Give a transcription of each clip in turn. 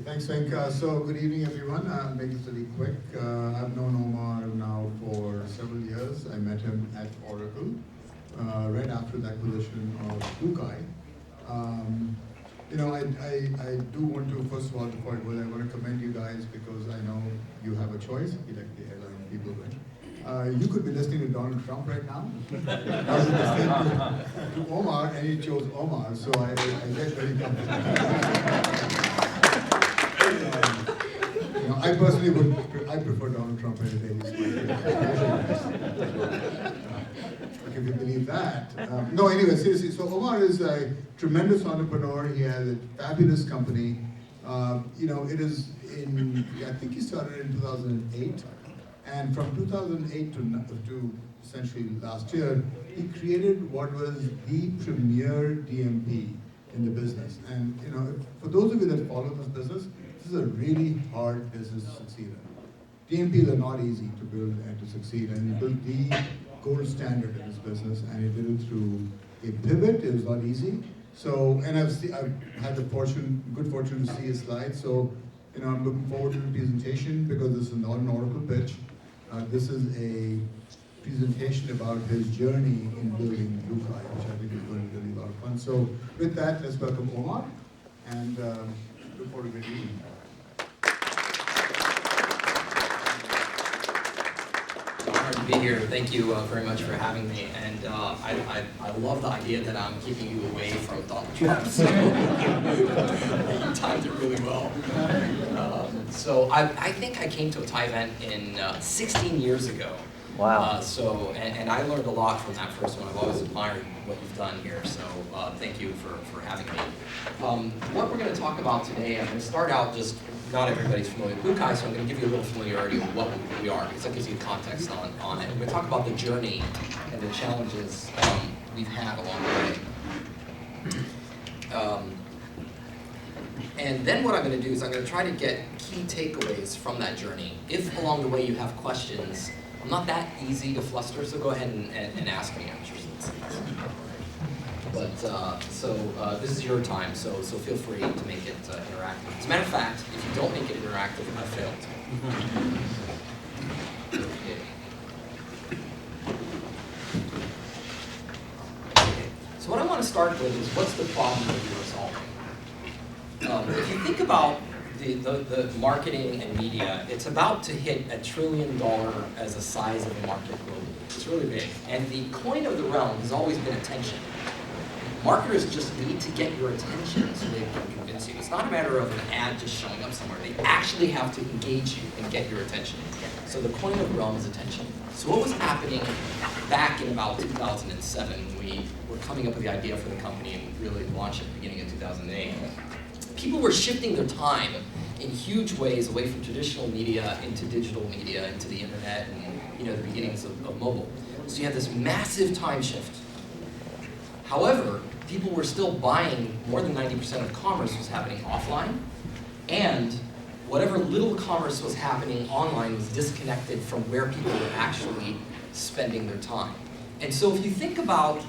Thanks, Venk. So good evening, everyone. I'll make this really quick. I've known Omar now for several years. I met him at Oracle right after the acquisition of BlueKai. I do want to, first of all, before I go there, I want to commend you guys because I know you have a choice, like the airline people, right? You could be listening to Donald Trump right now. I was listening to Omar, and he chose Omar, so I get very comfortable. I personally I prefer Donald Trump any day. If you believe that. No, anyway, seriously. So Omar is a tremendous entrepreneur. He has a fabulous company. It is I think he started in 2008. And from 2008 to essentially last year, he created what was the premier DMP in the business. And for those of you that follow this business, this is a really hard business to succeed in. DMPs are not easy to build and to succeed, and he built the gold standard in this business, and he did it through a pivot. It was not easy. So, and I've had the good fortune to see his slides. So, I'm looking forward to the presentation because this is not an Oracle pitch. This is a presentation about his journey in building BlueKai, which I think is going to be really a lot of fun. So, with that, let's welcome Omar, and look forward to the meeting. Honored to be here. Thank you very much for having me. And I love the idea that I'm keeping you away from Donald Trump. So you timed it really well. So I think I came to a Thai event in 16 years ago. Wow. And I learned a lot from that first one. I've always admired what you've done here. So thank you for having me. What we're going to talk about today, I'm going to start out just. Not everybody's familiar with BlueKai, so I'm going to give you a little familiarity of what we are, because that gives you context on it. We're going to talk about the journey and the challenges we've had along the way. And then what I'm going to do is I'm going to try to get key takeaways from that journey. If along the way you have questions, I'm not that easy to fluster, so go ahead and ask me. I'm sure But this is your time, so feel free to make it interactive. As a matter of fact, if you don't make it interactive, I failed. Okay. So what I want to start with is what's the problem that you're solving? If you think about the marketing and media, it's about to hit $1 trillion as a size of a market globally. It's really big. And the coin of the realm has always been attention. Marketers just need to get your attention so they can convince you. It's not a matter of an ad just showing up somewhere. They actually have to engage you and get your attention. So the coin of the realm is attention. So what was happening back in about 2007 when we were coming up with the idea for the company and really launched at the beginning of 2008? People were shifting their time in huge ways away from traditional media into digital media, into the internet, and the beginnings of mobile. So you had this massive time shift. However, people were still buying. More than 90% of commerce was happening offline, and whatever little commerce was happening online was disconnected from where people were actually spending their time. And so if you think about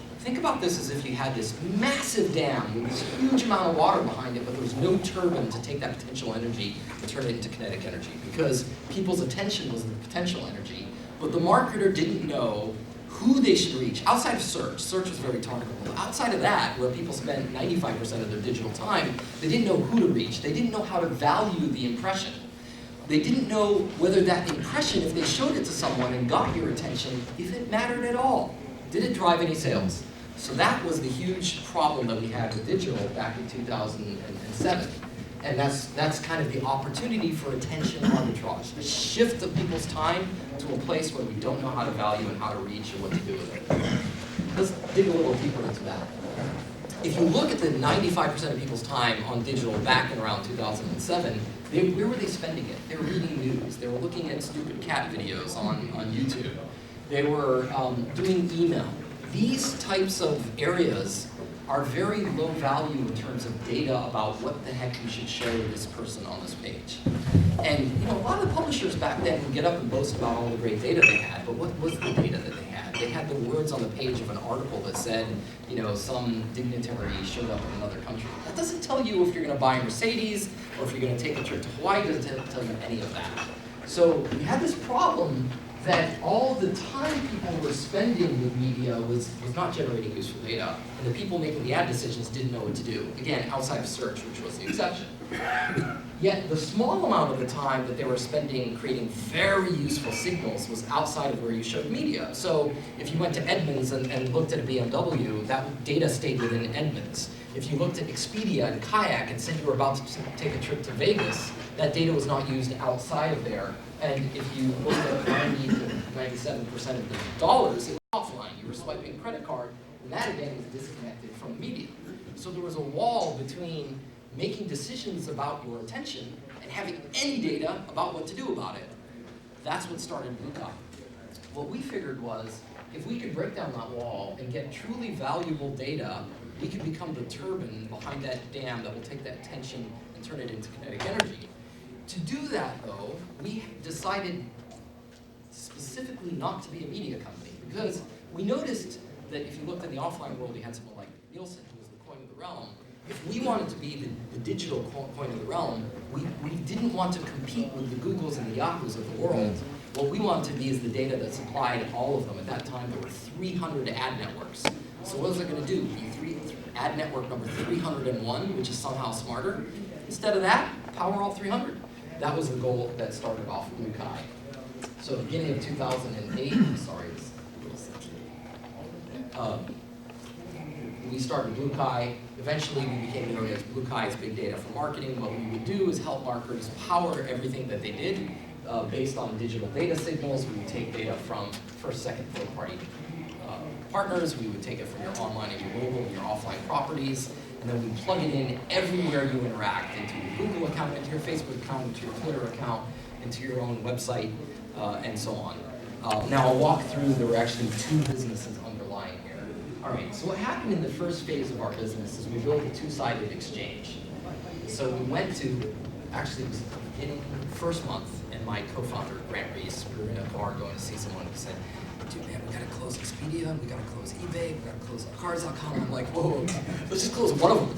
this as if you had this massive dam with this huge amount of water behind it, but there was no turbine to take that potential energy and turn it into kinetic energy, because people's attention was the potential energy, but the marketer didn't know who they should reach. Outside of search was very targetable. Outside of that, where people spend 95% of their digital time, they didn't know who to reach. They didn't know how to value the impression. They didn't know whether that impression, if they showed it to someone and got your attention, if it mattered at all. Did it drive any sales? So that was the huge problem that we had with digital back in 2007. And that's kind of the opportunity for attention arbitrage, the shift of people's time to a place where we don't know how to value and how to reach and what to do with it. Let's dig a little deeper into that. If you look at the 95% of people's time on digital back in around 2007, where were they spending it? They were reading news. They were looking at stupid cat videos on YouTube. They were doing email. These types of areas are very low value in terms of data about what the heck you should show this person on this page. And a lot of the publishers back then would get up and boast about all the great data they had, but what was the data that they had? They had the words on the page of an article that said, some dignitary showed up in another country. That doesn't tell you if you're going to buy a Mercedes or if you're going to take a trip to Hawaii. It doesn't tell you any of that. So we had this problem that all the time people were spending with media was not generating useful data, and the people making the ad decisions didn't know what to do. Again, outside of search, which was the exception. Yet the small amount of the time that they were spending creating very useful signals was outside of where you showed media. So if you went to Edmunds and looked at a BMW, that data stayed within Edmunds. If you looked at Expedia and Kayak and said you were about to take a trip to Vegas, that data was not used outside of there. And if you looked at 90 to 97% of the dollars, it was offline. You were swiping a credit card, and that again is disconnected from media. So there was a wall between making decisions about your attention and having any data about what to do about it. That's what started BlueKai. What we figured was, if we could break down that wall and get truly valuable data, we could become the turbine behind that dam that will take that attention and turn it into kinetic energy. To do that, though, we decided specifically not to be a media company, because we noticed that if you looked in the offline world, you had someone like Nielsen, who was the coin of the realm. If we wanted to be the digital coin of the realm, we didn't want to compete with the Googles and the Yahoos of the world. What we wanted to be is the data that supplied all of them. At that time, there were 300 ad networks. So what was it going to do? Be ad network number 301, which is somehow smarter? Instead of that, power all 300. That was the goal that started off BlueKai. So beginning of 2008, we started BlueKai. Eventually, we became known as BlueKai's Big Data for Marketing. What we would do is help marketers power everything that they did based on digital data signals. We would take data from first, second, third-party partners. We would take it from your online and your mobile and your offline properties. And then we plug it in everywhere you interact, into your Google account, into your Facebook account, into your Twitter account, into your own website, and so on. Now I'll walk through, there were actually two businesses underlying here. All right, so what happened in the first phase of our business is we built a two-sided exchange. So we went to, actually it was the beginning, first month, and my co-founder, Grant Reese, we were in a car going to see someone, he said, dude, man, we gotta close Expedia, we gotta close eBay, we gotta close Cars.com. I'm like, whoa, let's just close one of them.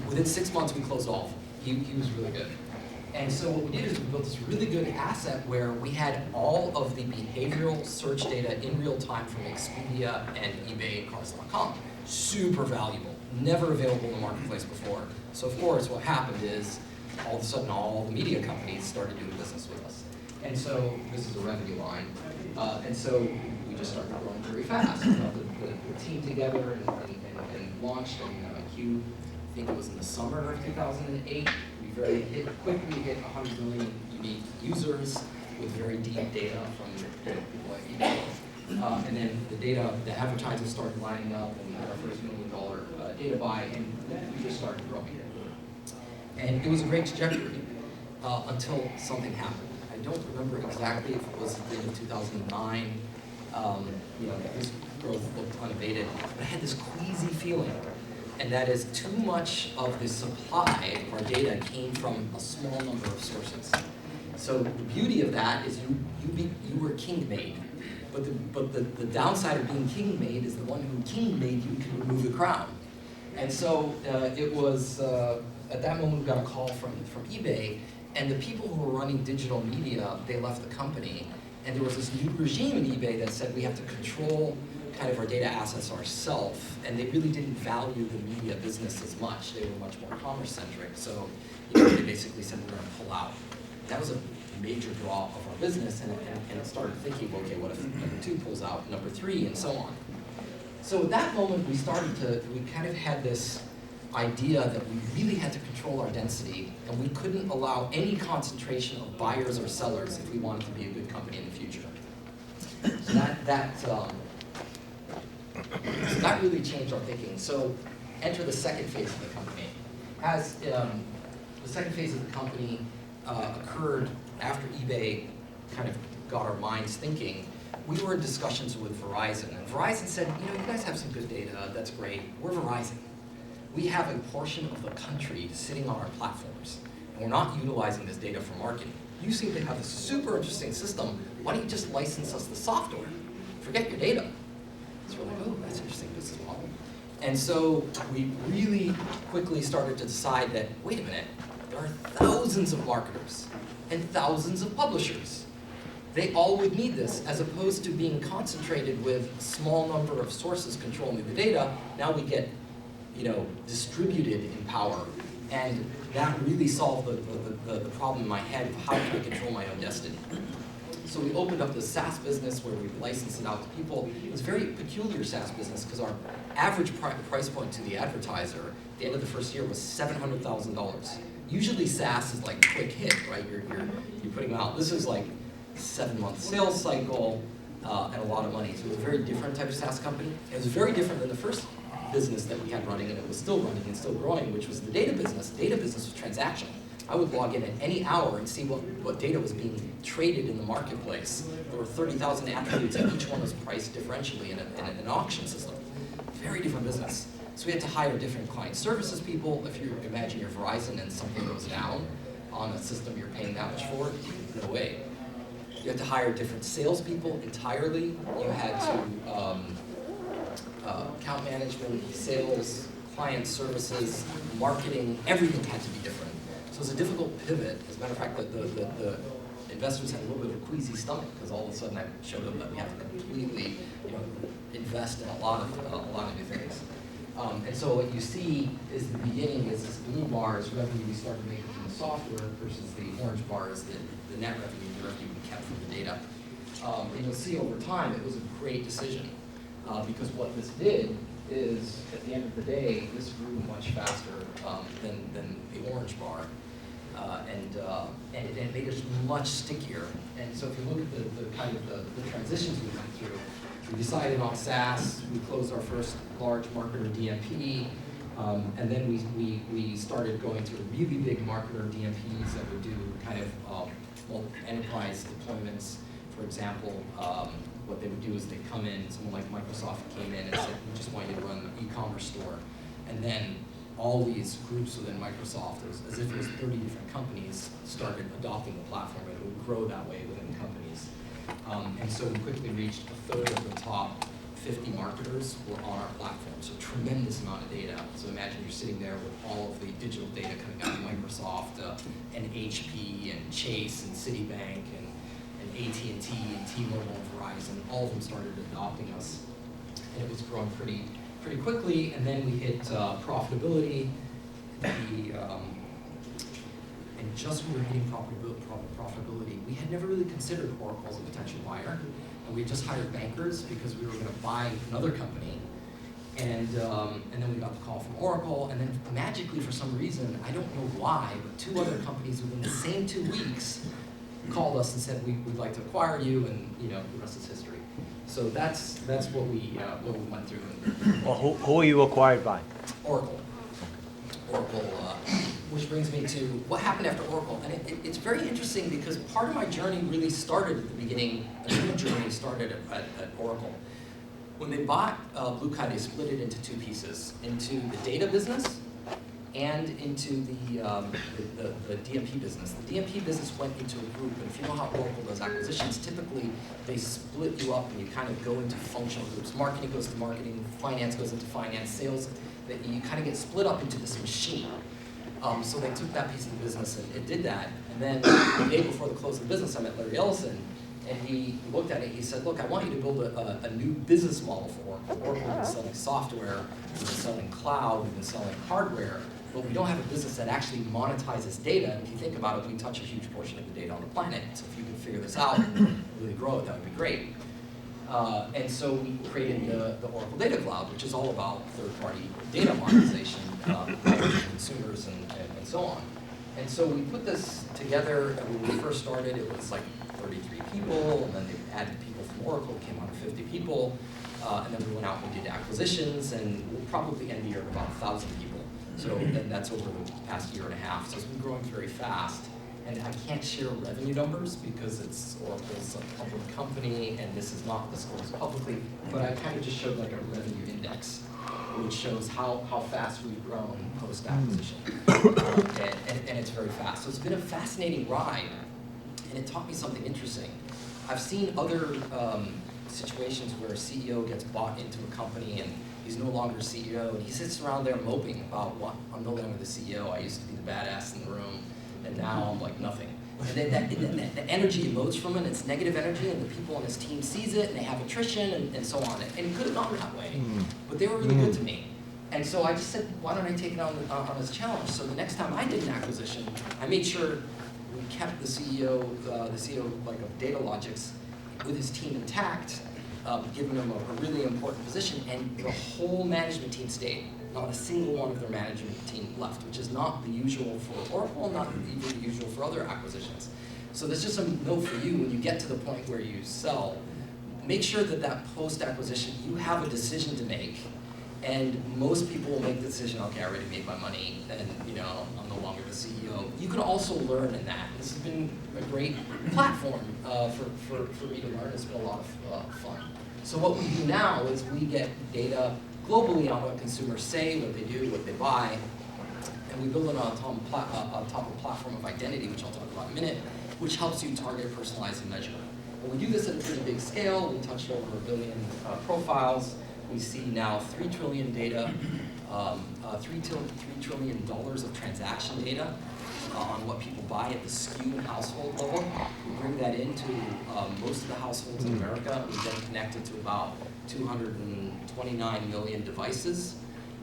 Within 6 months, we closed all of them. He was really good. And so what we did is we built this really good asset where we had all of the behavioral search data in real time from Expedia and eBay and Cars.com. Super valuable, never available in the marketplace before. So of course, what happened is all of a sudden all the media companies started doing business with us. And so this is a revenue line. And so we just started growing very fast. We got the team together and launched in I think it was in the summer of 2008. We quickly hit 100 million unique users with very deep data from people like eBay. And then the advertisers started lining up, and we had our first $1 million data buy, and we just started growing. And it was a great trajectory until something happened. I don't remember exactly if it was at the end of 2009. This growth looked unabated, but I had this queasy feeling, and that is too much of the supply of our data came from a small number of sources. So the beauty of that is you were king-made, but the downside of being king-made is the one who king-made you can remove the crown. And so it was at that moment we got a call from eBay, and the people who were running digital media, they left the company, and there was this new regime in eBay that said we have to control kind of our data assets ourselves, and they really didn't value the media business as much. They were much more commerce-centric, so they basically said we're going to pull out. That was a major draw of our business, and it started thinking, okay, what if number 2 pulls out, number 3, and so on. So at that moment, we kind of had this idea that we really had to control our density, and we couldn't allow any concentration of buyers or sellers if we wanted to be a good company in the future. So that really changed our thinking. So enter the second phase of the company. As the second phase of the company occurred after eBay kind of got our minds thinking, we were in discussions with Verizon, and Verizon said, you guys have some good data, that's great, we're Verizon. We have a portion of the country sitting on our platforms, and we're not utilizing this data for marketing. You seem to have a super interesting system, why don't you just license us the software? Forget your data. So we're like, oh, that's an interesting business model. And so we really quickly started to decide that, wait a minute, there are thousands of marketers and thousands of publishers. They all would need this, as opposed to being concentrated with a small number of sources controlling the data. Now we get, distributed in power. And that really solved the problem in my head of how can I control my own destiny. So we opened up this SaaS business where we licensed it out to people. It was a very peculiar SaaS business because our average price point to the advertiser at the end of the first year was $700,000. Usually SaaS is like quick hit, right? You're putting them out. This is like 7-month sales cycle and a lot of money. So it was a very different type of SaaS company. It was very different than the first business that we had running, and it was still running and still growing, which was the data business. Data business was transactional. I would log in at any hour and see what data was being traded in the marketplace. There were 30,000 attributes, and each one was priced differentially in an auction system. Very different business. So we had to hire different client services people. If you imagine you're Verizon and something goes down on a system you're paying that much for, no way. You had to hire different salespeople entirely. You had to account management, sales, client services, marketing, everything had to be different. So it was a difficult pivot. As a matter of fact, the investors had a little bit of a queasy stomach because all of a sudden I showed them that we have to completely, invest in a lot of new things. And so what you see is the beginning is this blue bar is revenue we started making from the software versus the orange bar is the net revenue, the revenue we kept from the data. And you'll see over time it was a great decision because what this did is at the end of the day, this grew much faster than the orange bar. And it made us much stickier. And so if you look at the kind of the transitions we went through, we decided on SaaS, we closed our first large marketer DMP, and then we started going to really big marketer DMPs that would do kind of enterprise deployments. For example, what they would do is they'd come in, someone like Microsoft came in and said, we just want you to run an e-commerce store. And then all these groups within Microsoft, as if it was 30 different companies, started adopting the platform, and it would grow that way within companies. And so we quickly reached a third of the top 50 marketers were on our platform, so tremendous amount of data. So imagine you're sitting there with all of the digital data coming out of Microsoft, and HP, and Chase, and Citibank, and AT&T, and T-Mobile, and Verizon. All of them started adopting us, and it was growing pretty quickly. And then we hit profitability. And just when we were hitting profitability, we had never really considered Oracle as a potential buyer. And we had just hired bankers because we were going to buy another company. And then we got the call from Oracle, and then magically, for some reason, I don't know why, but 2 other companies within the same 2 weeks called us and said, we'd like to acquire you, and the rest is history. So that's what we went through. Well, who are you acquired by? Oracle, which brings me to what happened after Oracle. And it's very interesting because part of my journey really started at the beginning. A new journey started at Oracle. When they bought BlueKai, they split it into 2 pieces, into the data business and into the DMP business. The DMP business went into a group, and if you know how Oracle does acquisitions, typically they split you up and you kind of go into functional groups. Marketing goes to marketing, finance goes into finance, sales, that you kind of get split up into this machine. So they took that piece of the business and it did that. And then the day before the close of the business, I met Larry Ellison, and he looked at it, he said, look, I want you to build a new business model for Oracle. Oracle has been selling software, we've been selling cloud, we've been selling hardware, but we don't have a business that actually monetizes data. And if you think about it, we touch a huge portion of the data on the planet. So if you can figure this out and really grow it, that would be great. And so we created the Oracle Data Cloud, which is all about third-party data monetization, consumers, and so on. And so we put this together, and when we first started, it was like 33 people, and then they added people from Oracle, came on to 50 people, and then we went out and did acquisitions, and we'll probably end the year at about 1,000 people. So then that's over the past year and a half. So it's been growing very fast. And I can't share revenue numbers because it's Oracle's a public company, and this is not disclosed publicly, but I kind of just showed like a revenue index, which shows how fast we've grown post-acquisition. And it's very fast. So it's been a fascinating ride, and it taught me something interesting. I've seen other situations where a CEO gets bought into a company and he's no longer CEO, and he sits around there moping about, what, I'm no longer the CEO, I used to be the badass in the room, and now I'm like nothing. And then the energy emotes from it, it's negative energy, and the people on his team sees it, and they have attrition, and so on. And it could have gone that way, but they were really good to me. And so I just said, why don't I take it on this challenge? So the next time I did an acquisition, I made sure we kept the CEO like of Datalogics with his team intact, giving him a really important position, and the whole management team stayed. Not a single one of their management team left, which is not the usual for Oracle, not even the usual for other acquisitions. So there's just a note for you when you get to the point where you sell, make sure that post-acquisition, you have a decision to make. And most people will make the decision, okay, I already made my money, and I'm no longer the CEO. You can also learn in that. This has been a great platform for me to learn. It's been a lot of fun. So what we do now is we get data globally on what consumers say, what they do, what they buy, and we build it on top of a platform of identity, which I'll talk about in a minute, which helps you target, personalize, and measure. And we do this at a pretty big scale. We touched over 1 billion profiles. We see now 3 trillion data, $3 trillion of transaction data on what people buy at the SKU and household level. We bring that into most of the households in America. We then connect it to about 229 million devices.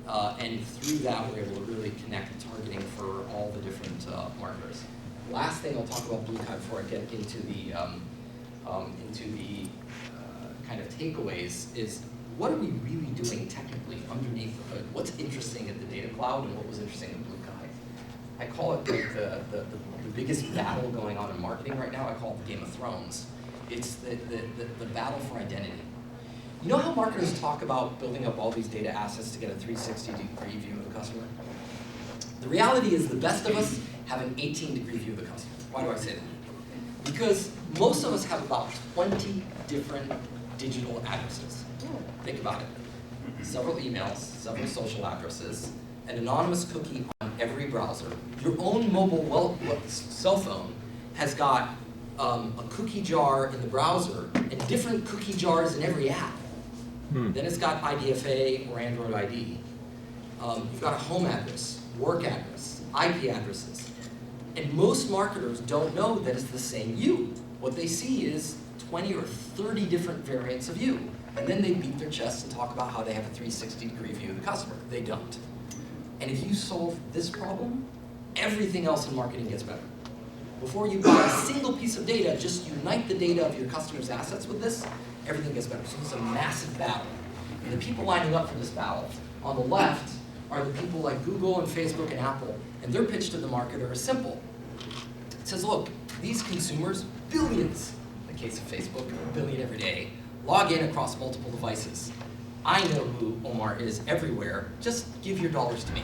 And through that, we're able to really connect the targeting for all the different marketers. Last thing I'll talk about BlueKai before I get into the kind of takeaways is, what are we really doing technically underneath the hood? What's interesting at the data cloud and what was interesting at BlueKai? I call it like the biggest battle going on in marketing right now. I call it the Game of Thrones. It's the battle for identity. You know how marketers talk about building up all these data assets to get a 360-degree view of the customer? The reality is the best of us have an 18-degree view of the customer. Why do I say that? Because most of us have about 20 different digital addresses. Think about it. Several emails, several social addresses, an anonymous cookie on every browser. Your own mobile cell phone has got a cookie jar in the browser and different cookie jars in every app. Then it's got IDFA or Android ID. You've got a home address, work address, IP addresses. And most marketers don't know that it's the same you. What they see is 20 or 30 different variants of you. And then they beat their chests and talk about how they have a 360-degree view of the customer. They don't. And if you solve this problem, everything else in marketing gets better. Before you buy a single piece of data, just unite the data of your customers' assets with this, everything gets better. So it's a massive battle. And the people lining up for this battle, on the left, are the people like Google and Facebook and Apple, and their pitch to the marketer is simple. It says, look, these consumers, billions, in the case of Facebook, a billion every day, log in across multiple devices. I know who Omar is everywhere. Just give your dollars to me.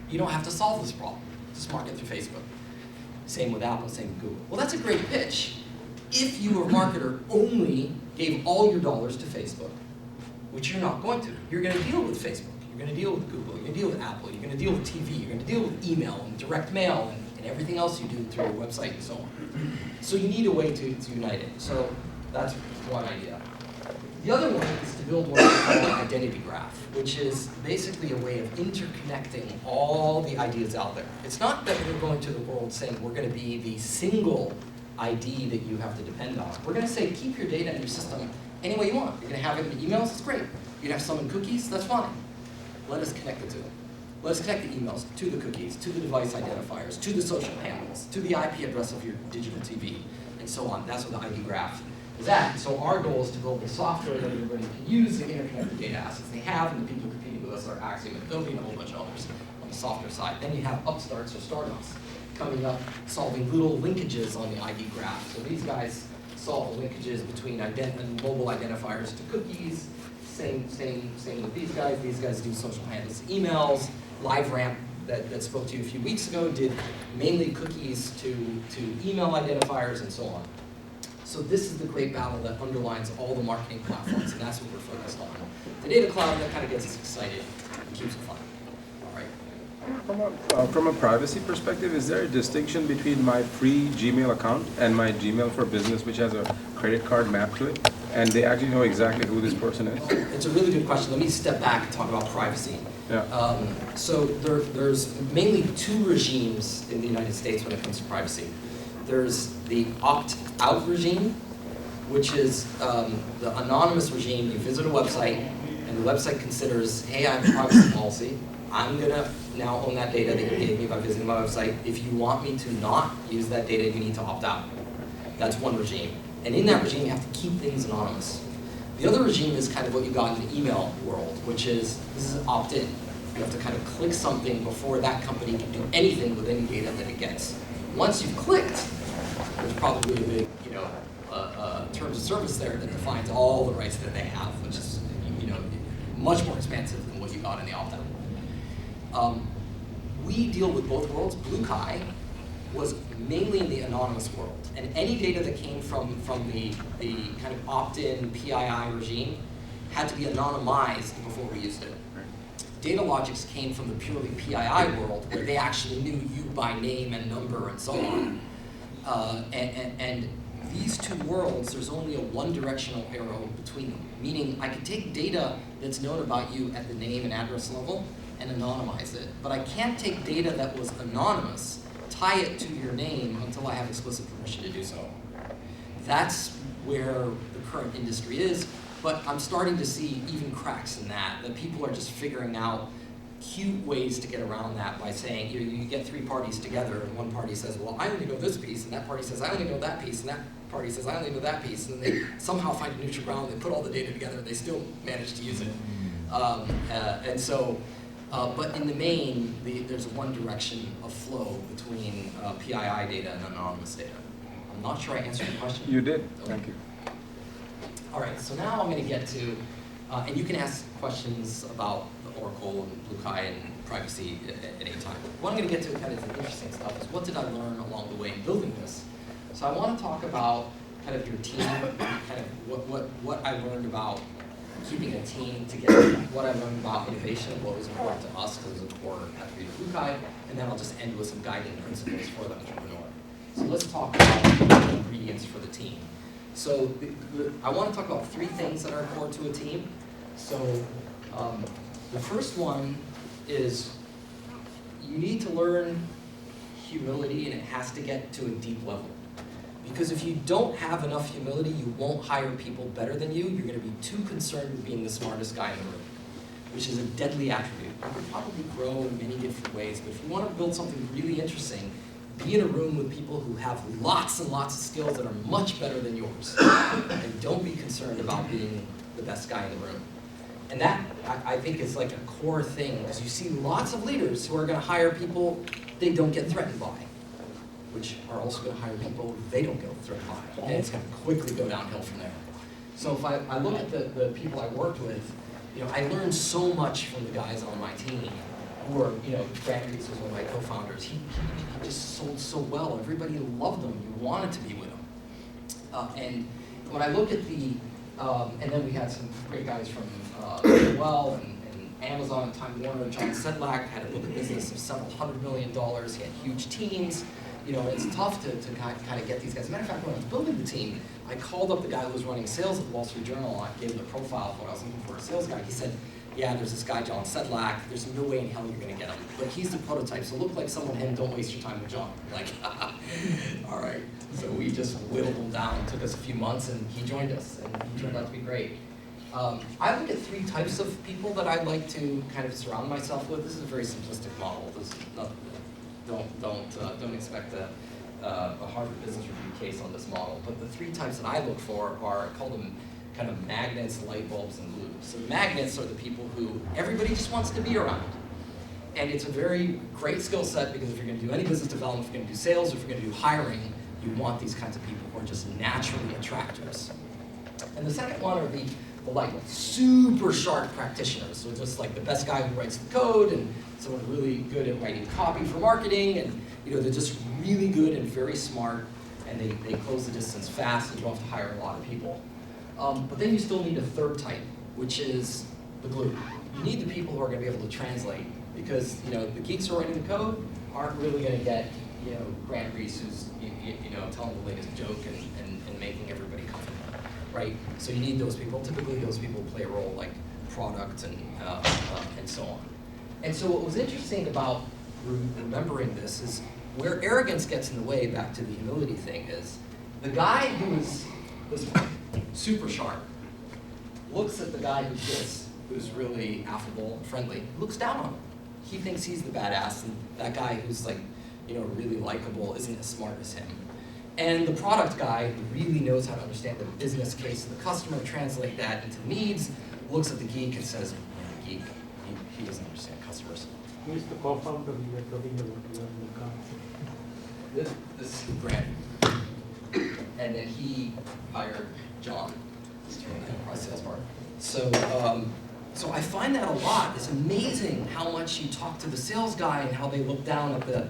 You don't have to solve this problem. Just market through Facebook. Same with Apple, same with Google. Well, that's a great pitch if you, a marketer, only gave all your dollars to Facebook, which you're not going to. You're going to deal with Facebook. You're going to deal with Google. You're going to deal with Apple. You're going to deal with TV. You're going to deal with email and direct mail and everything else you do through your website and so on. So you need a way to unite it. So that's one idea. The other one is to build what we call an identity graph, which is basically a way of interconnecting all the ideas out there. It's not that we're going to the world saying we're going to be the single ID that you have to depend on. We're going to say keep your data in your system any way you want. You're going to have it in emails, that's great. You're going to have some in cookies, that's fine. Let us connect the two. Let us connect the emails to the cookies, to the device identifiers, to the social handles, to the IP address of your digital TV, and so on. That's what the ID graph is that. So our goal is to build the software that everybody can use to interconnect the data assets they have, and the people competing with us are Axiom and Adobe and a whole bunch of others on the software side. Then you have upstarts or startups coming up, solving little linkages on the ID graph. So these guys solve linkages between mobile identifiers to cookies. Same with these guys. These guys do social handles, emails. LiveRamp that spoke to you a few weeks ago did mainly cookies to email identifiers and so on. So this is the great battle that underlines all the marketing platforms, and that's what we're focused on. The data cloud, that kind of gets us excited and keeps it fun. All right. From a privacy perspective, is there a distinction between my free Gmail account and my Gmail for Business, which has a credit card mapped to it? And they actually know exactly who this person is? It's a really good question. Let me step back and talk about privacy. Yeah. So there's mainly two regimes in the United States when it comes to privacy. There's the opt-out regime, which is the anonymous regime. You visit a website, and the website considers, hey, I have a privacy policy. I'm going to now own that data that you gave me by visiting my website. If you want me to not use that data, you need to opt out. That's one regime. And in that regime, you have to keep things anonymous. The other regime is kind of what you got in the email world, which is, this is opt-in. You have to kind of click something before that company can do anything with any data that it gets. Once you've clicked, there's probably a big, terms of service there that defines all the rights that they have, which is, much more expansive than what you got in the opt-out. We deal with both worlds. BlueKai was mainly in the anonymous world, and any data that came from the kind of opt-in PII regime had to be anonymized before we used it. Datalogics came from the purely PII world, where they actually knew you by name and number and so on. And these two worlds, there's only a one-directional arrow between them, meaning I could take data that's known about you at the name and address level and anonymize it, but I can't take data that was anonymous, tie it to your name until I have explicit permission to do so. That's where the current industry is, but I'm starting to see even cracks in that people are just figuring out cute ways to get around that by saying, you get three parties together, and one party says, well, I only know this piece, and that party says, I only know that piece, and that party says, I only know that piece, and then they somehow find a neutral ground, they put all the data together, and they still manage to use it. But in the main, there's a one direction of flow between PII data and anonymous data. I'm not sure I answered your question. You did, Okay. thank you. All right, so now I'm going to get to, and you can ask questions about the Oracle and BlueKai and privacy at any time. What I'm going to get to kind of the interesting stuff is what did I learn along the way in building this? So I want to talk about kind of your team, kind of what I learned about keeping a team together, what I learned about innovation, what was important to us because it was a core attribute of BlueKai, and then I'll just end with some guiding principles for the entrepreneur. So let's talk about the ingredients for the team. So I want to talk about three things that are core to a team. So the first one is you need to learn humility, and it has to get to a deep level. Because if you don't have enough humility, you won't hire people better than you. You're going to be too concerned with being the smartest guy in the room, which is a deadly attribute. You can probably grow in many different ways, but if you want to build something really interesting, be in a room with people who have lots and lots of skills that are much better than yours. And don't be concerned about being the best guy in the room. And that, I think, is like a core thing, because you see lots of leaders who are going to hire people they don't get threatened by, which are also going to hire people they don't get threatened by. And it's going to quickly go downhill from there. So if I look at the people I worked with, I learned so much from the guys on my team who are, Grant Reese was one of my co-founders. He just sold so well. Everybody loved him. You wanted to be with him. And when I look at and then we had some great guys from and Amazon and Time Warner. John Sedlak had a book of business of several $100 million. He had huge teams. It's tough to kind of get these guys. As a matter of fact, when I was building the team, I called up the guy who was running sales at the Wall Street Journal. I gave him the profile of what I was looking for, a sales guy. He said, yeah, there's this guy, John Sedlak. There's no way in hell you're going to get him. But he's the prototype, so look like someone him. Don't waste your time with John. We're like, all right. So we just whittled him down. It took us a few months, and he joined us, and he turned out to be great. I look at three types of people that I like to kind of surround myself with. This is a very simplistic model. This is not, don't expect a Harvard Business Review case on this model. But the three types that I look for are, I call them kind of magnets, light bulbs, and loops. So magnets are the people who everybody just wants to be around. And it's a very great skill set, because if you're going to do any business development, if you're going to do sales, if you're going to do hiring, you want these kinds of people who are just naturally attractors. And the second one are the like super sharp practitioners. So just like the best guy who writes the code, and someone really good at writing copy for marketing, and they're just really good and very smart, and they close the distance fast, and you don't have to hire a lot of people. But then you still need a third type, which is the glue. You need the people who are going to be able to translate, because the geeks who are writing the code aren't really going to get Grant Reese who's telling the latest joke and making everybody comfortable. right? So you need those people. Typically, those people play a role like product and so on. And so what was interesting about remembering this is where arrogance gets in the way, back to the humility thing, is the guy who was super sharp looks at the guy who's really affable and friendly, looks down on him. He thinks he's the badass, and that guy who's like, really likable isn't as smart as him. And the product guy who really knows how to understand the business case of the customer, translate that into needs, looks at the geek and says, man, the geek, he doesn't understand customers. Who is the co-founder we were talking about? This is Grant. And then he hired John to run the enterprise sales part. So I find that a lot. It's amazing how much you talk to the sales guy and how they look down at the,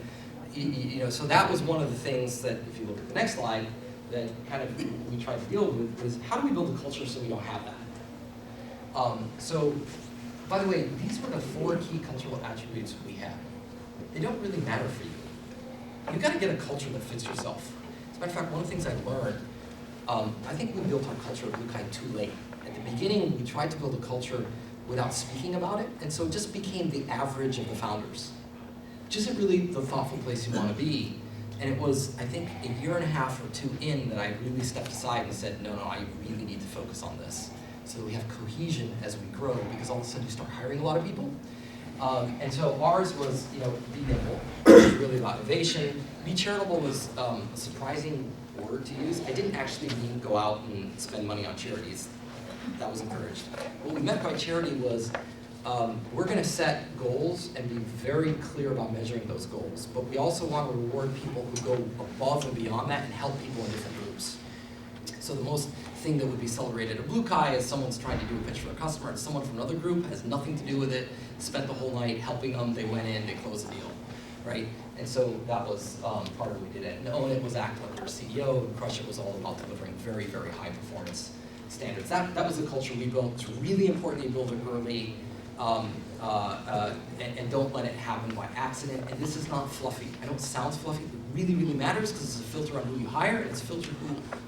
so that was one of the things that, if you look at the next slide, that kind of we tried to deal with, is how do we build a culture so we don't have that? So, by the way, these were the 4 key cultural attributes we had. They don't really matter for you. You've got to get a culture that fits yourself. As a matter of fact, one of the things I learned, I think we built our culture at BlueKai too late. At the beginning, we tried to build a culture without speaking about it, and so it just became the average of the founders, which isn't really the thoughtful place you want to be. And it was, I think, a year and a half or 2 in that I really stepped aside and said, no, I really need to focus on this, so that we have cohesion as we grow, because all of a sudden you start hiring a lot of people. And so ours was, be nimble, which is really about innovation. Be charitable was a surprising word to use. I didn't actually mean go out and spend money on charities. That was encouraged. What we meant by charity was we're going to set goals and be very clear about measuring those goals, but we also want to reward people who go above and beyond that and help people in different groups. So the most thing that would be celebrated at BlueKai is someone's trying to do a pitch for a customer, and someone from another group has nothing to do with it, spent the whole night helping them, they went in, they closed the deal, right? And so that was part of what we did. And Own It was act like our CEO, and Crush It was all about delivering very, very high performance standards. That was the culture we built. It's really important that you build it early, and don't let it happen by accident. And this is not fluffy. I know it sounds fluffy, but it really, really matters, because it's a filter on who you hire, and it's a filter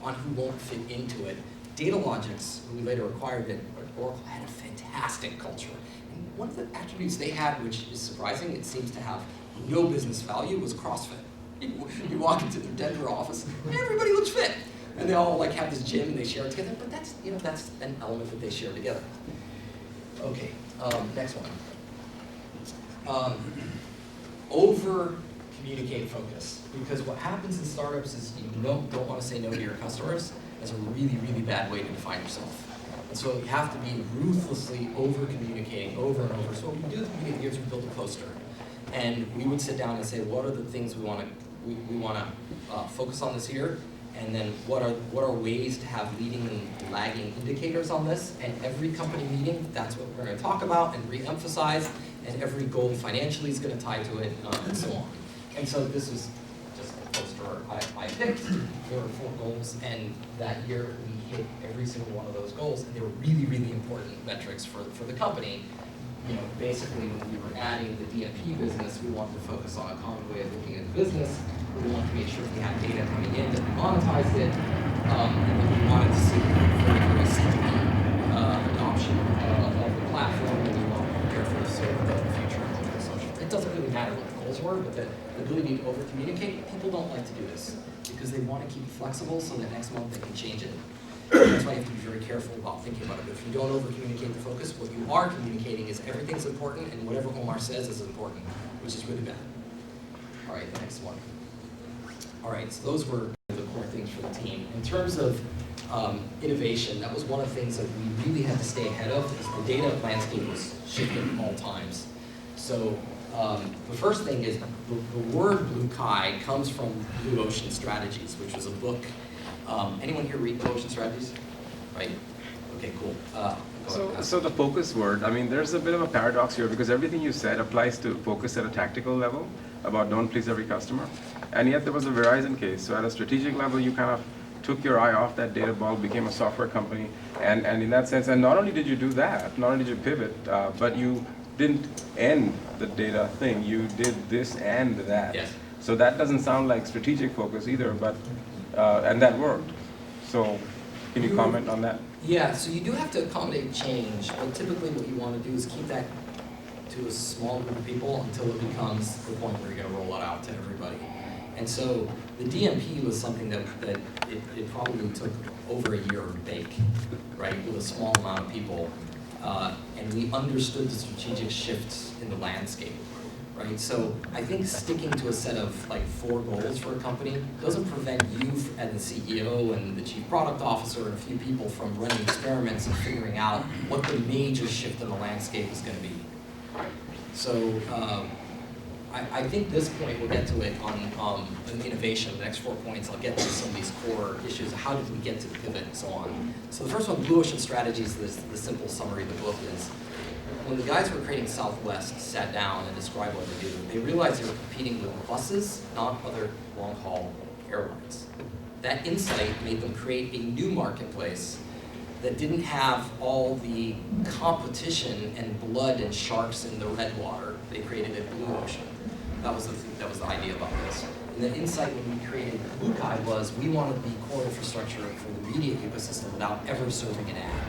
on who won't fit into it. Datalogics, who we later acquired at Oracle, had a fantastic culture. And one of the attributes they had, which is surprising, it seems to have no business value, was CrossFit. You walk into their Denver office, and everybody looks fit. And they all have this gym and they share it together, but that's an element that they share together. Okay, next one. Over communicate focus, because what happens in startups is you don't want to say no to your customers. That's a really, really bad way to define yourself. And so you have to be ruthlessly over communicating over and over. So what we do at the beginning of the year is we build a poster, and we would sit down and say, what are the things we want to focus on this year? And then what are ways to have leading and lagging indicators on this? And every company meeting, that's what we're going to talk about and re-emphasize. And every goal financially is going to tie to it, and so on. And so this is just a poster I picked. There were 4 goals, and that year we hit every single one of those goals. And they were really, really important metrics for the company. Basically, when we were adding the DMP business, we wanted to focus on a common way of looking at the business. We wanted to make sure we had data coming in, that we monetized it, and then we wanted to see very, very sticky adoption of the platform, and we wanted to prepare for the future of social. It doesn't really matter what the goals were, but the ability to over-communicate, people don't like to do this because they want to keep it flexible so that next month they can change it. That's why you have to be very careful about thinking about it. But if you don't over-communicate the focus, what you are communicating is everything's important, and whatever Omar says is important, which is really bad. All right, the next one. All right, so those were the core things for the team. In terms of innovation, that was one of the things that we really had to stay ahead of, because the data landscape was shifting at all times. So the first thing is the word BlueKai comes from Blue Ocean Strategies, which was a book. Anyone here read Blue Ocean Strategies? Right? Okay, cool. So the focus word, there's a bit of a paradox here, because everything you said applies to focus at a tactical level about don't please every customer. And yet there was a Verizon case. So at a strategic level, you kind of took your eye off that data ball, became a software company. And in that sense, and not only did you do that, not only did you pivot, but you didn't end the data thing. You did this and that. Yes. So that doesn't sound like strategic focus either, but and that worked. So Can you comment on that? Yeah, so you do have to accommodate change, but typically what you want to do is keep that to a small group of people until it becomes the point where you're going to roll it out to everybody. And so the DMP was something that it probably took over a year to bake, right, with a small amount of people. And we understood the strategic shifts in the landscape, right? So I think sticking to a set of like 4 goals for a company doesn't prevent you as the CEO and the chief product officer and a few people from running experiments and figuring out what the major shift in the landscape is going to be. So I think this point, we'll get to it on innovation, the next 4 points. I'll get to some of these core issues. How did we get to the pivot and so on? So the first one, Blue Ocean Strategies, the simple summary of the book is, when the guys who were creating Southwest sat down and described what they do, they realized they were competing with buses, not other long-haul airlines. That insight made them create a new marketplace that didn't have all the competition and blood and sharks in the red water. They created a blue ocean. That was the idea about this. And the insight when we created BlueKai was we wanted the core infrastructure for the media ecosystem without ever serving an ad.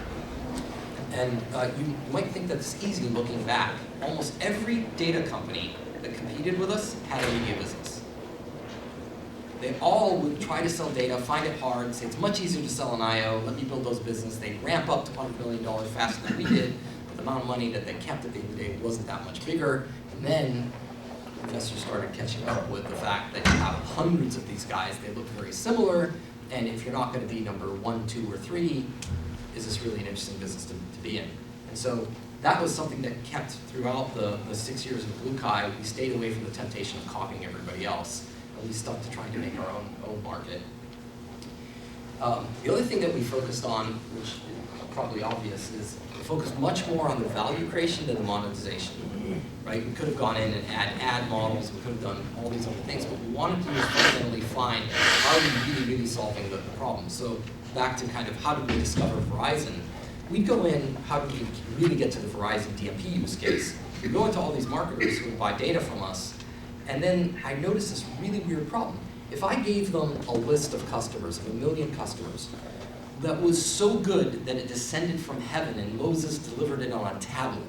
And you might think that's easy looking back. Almost every data company that competed with us had a media business. They all would try to sell data, find it hard, say it's much easier to sell an IO, let me build those business. They'd ramp up to $100 million faster than we did, but the amount of money that they kept at the end of the day wasn't that much bigger. And then investors started catching up with the fact that you have hundreds of these guys, they look very similar, and if you're not going to be number 1, 2, or 3, is this really an interesting business to be in? And so that was something that kept throughout the 6 years of BlueKai. We stayed away from the temptation of copying everybody else, and we stuck to trying to make our own market. The other thing that we focused on, which is probably obvious, is we focused much more on the value creation than the monetization. Right? We could have gone in and add ad models, we could have done all these other things, but we wanted to fundamentally find, are we really solving the problem? So back to kind of how did we discover Verizon? We'd go in, how did we really get to the Verizon DMP use case? We'd go into all these marketers who would buy data from us, and then I noticed this really weird problem. If I gave them a list of customers, of 1 million customers, that was so good that it descended from heaven and Moses delivered it on a tablet,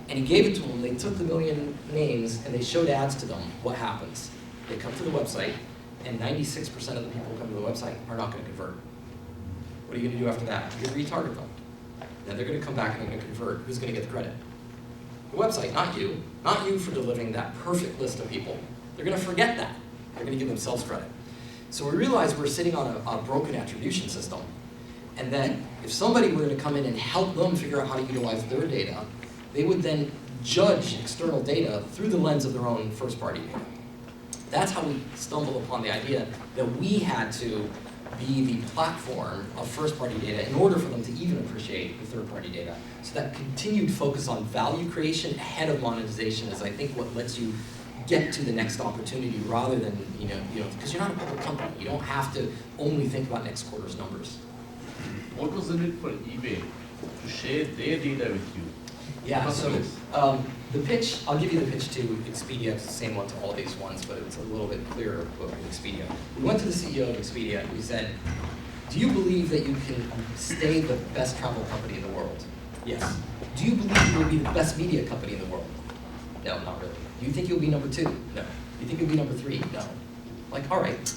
and he gave it to them, they took the 1 million names and they showed ads to them, what happens? They come to the website, and 96% of the people who come to the website are not going to convert. What are you going to do after that? You're going to retarget them. Then they're going to come back and they're going to convert. Who's going to get the credit? The website, not you. Not you for delivering that perfect list of people. They're going to forget that. They're going to give themselves credit. So we realized we're sitting on a broken attribution system, and that if somebody were to come in and help them figure out how to utilize their data, they would then judge external data through the lens of their own first-party data. That's how we stumbled upon the idea that we had to be the platform of first-party data in order for them to even appreciate the third-party data. So that continued focus on value creation ahead of monetization is, I think, what lets you get to the next opportunity rather than, because you're not a public company. You don't have to only think about next quarter's numbers. What was the need for eBay to share their data with you? Yeah, so the pitch, I'll give you the pitch to Expedia. It's the same one to all these ones, but it's a little bit clearer with Expedia. We went to the CEO of Expedia and we said, do you believe that you can stay the best travel company in the world? Yes. Do you believe you will be the best media company in the world? No, not really. Do you think you'll be number 2? No. Do you think you'll be number 3? No. Like, all right,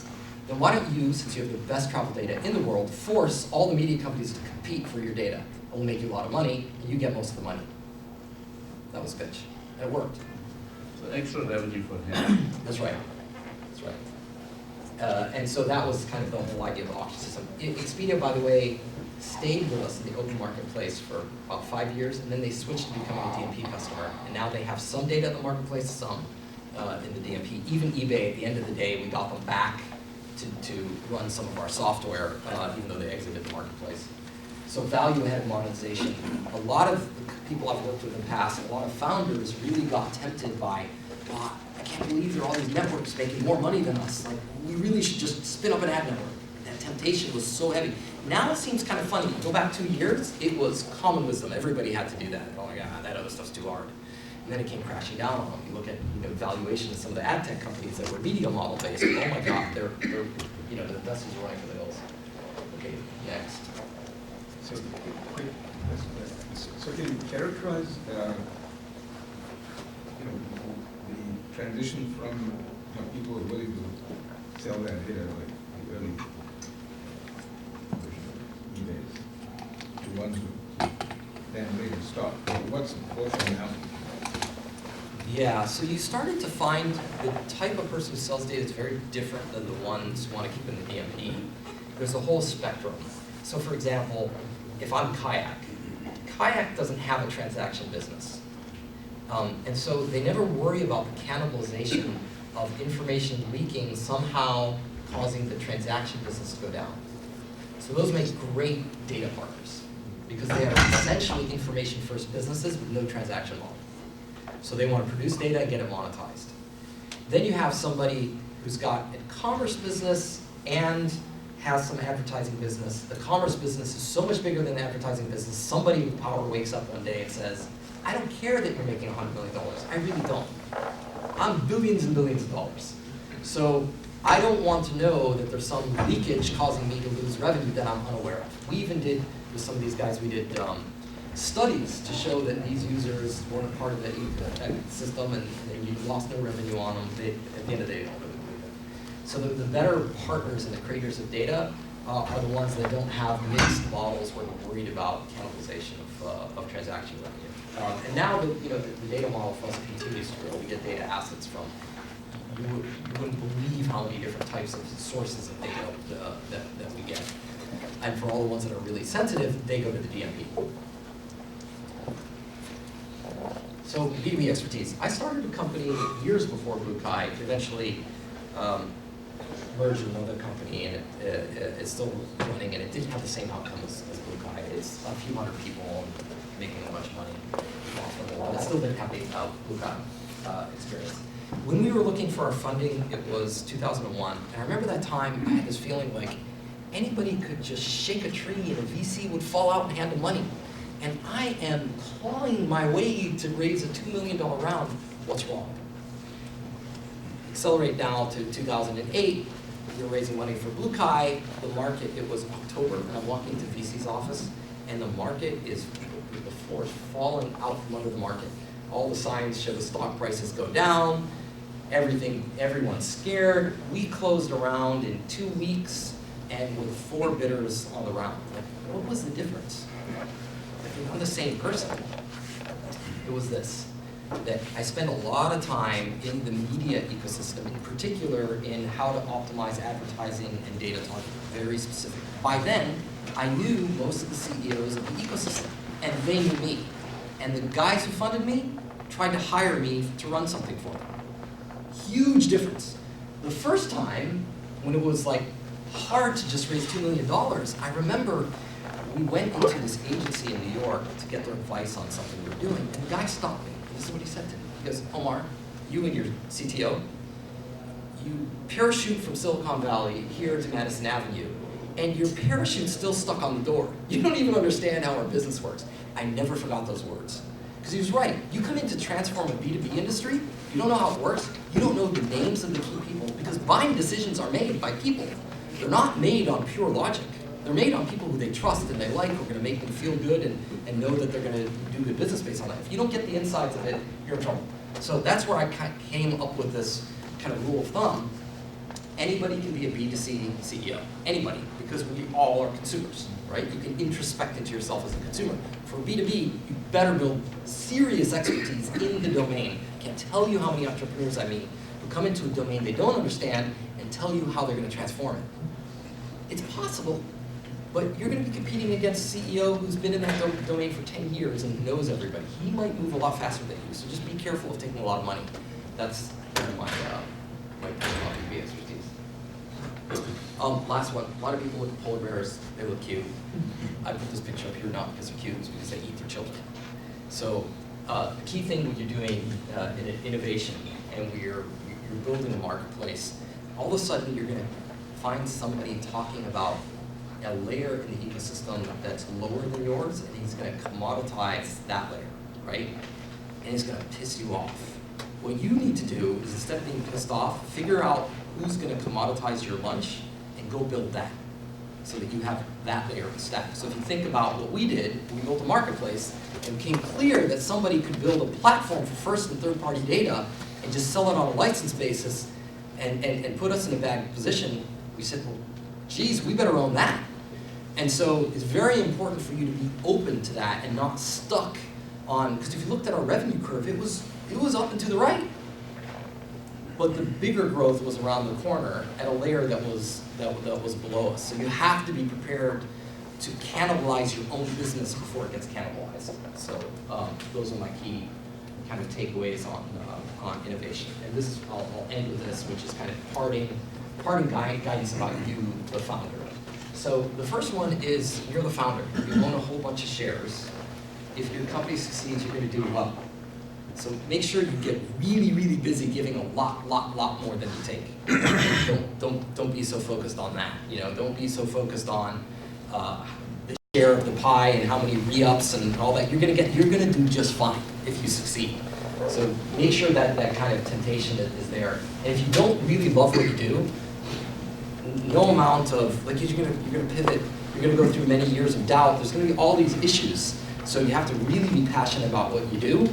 then why don't you, since you have the best travel data in the world, force all the media companies to compete for your data? It will make you a lot of money, and you get most of the money. That was the pitch. And it worked. So extra revenue for him. That's right. That's right. And so that was kind of the whole idea of the auction system. Expedia, by the way, stayed with us in the open marketplace for about 5 years, and then they switched to becoming a DMP customer. And now they have some data in the marketplace, some in the DMP. Even eBay, at the end of the day, we got them back to run some of our software, even though they exited the marketplace. So value ahead of monetization. A lot of the people I've worked with in the past, a lot of founders really got tempted by, God, I can't believe there are all these networks making more money than us. Like, we really should just spin up an ad network. That temptation was so heavy. Now it seems kind of funny. Go back 2 years, it was common wisdom. Everybody had to do that. Oh my God, that other stuff's too hard. And then it came crashing down on them. You look at valuation of some of the ad tech companies that were media model based. Oh my God, they're the investors are running for the hills. Okay, next. So, quick question. So can you characterize, the transition from people who are willing to sell that data, like the early version of eBay, to ones who then later stop? What's the proportion now? Yeah, so you started to find the type of person who sells data is very different than the ones who want to keep in the DMP. There's a whole spectrum. So for example, if I'm Kayak doesn't have a transaction business. And so they never worry about the cannibalization of information leaking somehow causing the transaction business to go down. So those make great data partners because they are essentially information-first businesses with no transaction model. So they want to produce data and get it monetized. Then you have somebody who's got a commerce business and has some advertising business. The commerce business is so much bigger than the advertising business. Somebody with power wakes up one day and says, I don't care that you're making $100 million. I really don't. I'm billions and billions of dollars. So I don't want to know that there's some leakage causing me to lose revenue that I'm unaware of. We even did, with some of these guys, we did studies to show that these users weren't part of the system and you lost no revenue on them. They, at the end of the day, they don't really believe it. So the better partners and the creators of data are the ones that don't have mixed models where they're worried about cannibalization of transaction revenue. And now the data model for us continues to grow. We get data assets from, you wouldn't believe how many different types of sources of data that we get. And for all the ones that are really sensitive, they go to the DMP. So B2B expertise. I started a company years before BlueKai, eventually merged with another company, and it's still running, and it didn't have the same outcome as BlueKai. It's a few hundred people and making a bunch of money, profitable, and it still didn't have the BlueKai experience. When we were looking for our funding, it was 2001, and I remember that time I had this feeling like anybody could just shake a tree and a VC would fall out and hand them money. And I am clawing my way to raise a $2 million round. What's wrong? Accelerate now to 2008. We're raising money for BlueKai. The market, it was October, and I'm walking to VC's office, and the market is, the floor is falling out from under the market. All the signs show the stock prices go down. Everyone's scared. We closed a round in 2 weeks, and with 4 bidders on the round. Like, what was the difference? I'm the same person. It was this, that I spent a lot of time in the media ecosystem, in particular in how to optimize advertising and data targeting, very specific. By then, I knew most of the CEOs of the ecosystem, and they knew me. And the guys who funded me tried to hire me to run something for them. Huge difference. The first time, when it was like hard to just raise $2 million, I remember we went into this agency in New York to get their advice on something we were doing, and the guy stopped me. This is what he said to me. He goes, Omar, you and your CTO, you parachute from Silicon Valley here to Madison Avenue, and your parachute's still stuck on the door. You don't even understand how our business works. I never forgot those words. Because he was right. You come in to transform a B2B industry, you don't know how it works, you don't know the names of the key people, because buying decisions are made by people. They're not made on pure logic. They're made on people who they trust and they like, who are going to make them feel good and know that they're going to do good business based on that. If you don't get the insides of it, you're in trouble. So that's where I came up with this kind of rule of thumb. Anybody can be a B2C CEO. Anybody, because we all are consumers, right? You can introspect into yourself as a consumer. For B2B, you better build serious expertise in the domain. I can't tell you how many entrepreneurs I meet who come into a domain they don't understand and tell you how they're going to transform it. It's possible. But you're going to be competing against a CEO who's been in that domain for 10 years and knows everybody. He might move a lot faster than you, so just be careful of taking a lot of money. That's my B2B expertise. Last one. A lot of people look at polar bears. They look cute. I put this picture up here not because they're cute, it's because they eat their children. So the key thing when you're doing in innovation and you're building a marketplace, all of a sudden you're going to find somebody talking about a layer in the ecosystem that's lower than yours, and he's going to commoditize that layer, right? And he's going to piss you off. What you need to do is, instead of being pissed off, figure out who's going to commoditize your lunch and go build that. so that you have that layer of the stack. So if you think about what we did, we built a marketplace, and it became clear that somebody could build a platform for first and third party data and just sell it on a license basis and put us in a bad position. We said, well, geez, we better own that. And so it's very important for you to be open to that and not stuck on, because if you looked at our revenue curve, it was up and to the right. But the bigger growth was around the corner at a layer that was below us. So you have to be prepared to cannibalize your own business before it gets cannibalized. So those are my key kind of takeaways on innovation. And this is, I'll end with this, which is kind of parting guidance about you, the founder. So the first one is you're the founder. You own a whole bunch of shares. If your company succeeds, you're going to do well. So make sure you get really, really busy giving a lot more than you take. Don't be so focused on that. You know, don't be so focused on the share of the pie and how many re-ups and all that. You're gonna do just fine if you succeed. So make sure that that kind of temptation is there. And if you don't really love what you do, no amount of like you're gonna pivot. You're gonna go through many years of doubt. There's gonna be all these issues. So you have to really be passionate about what you do.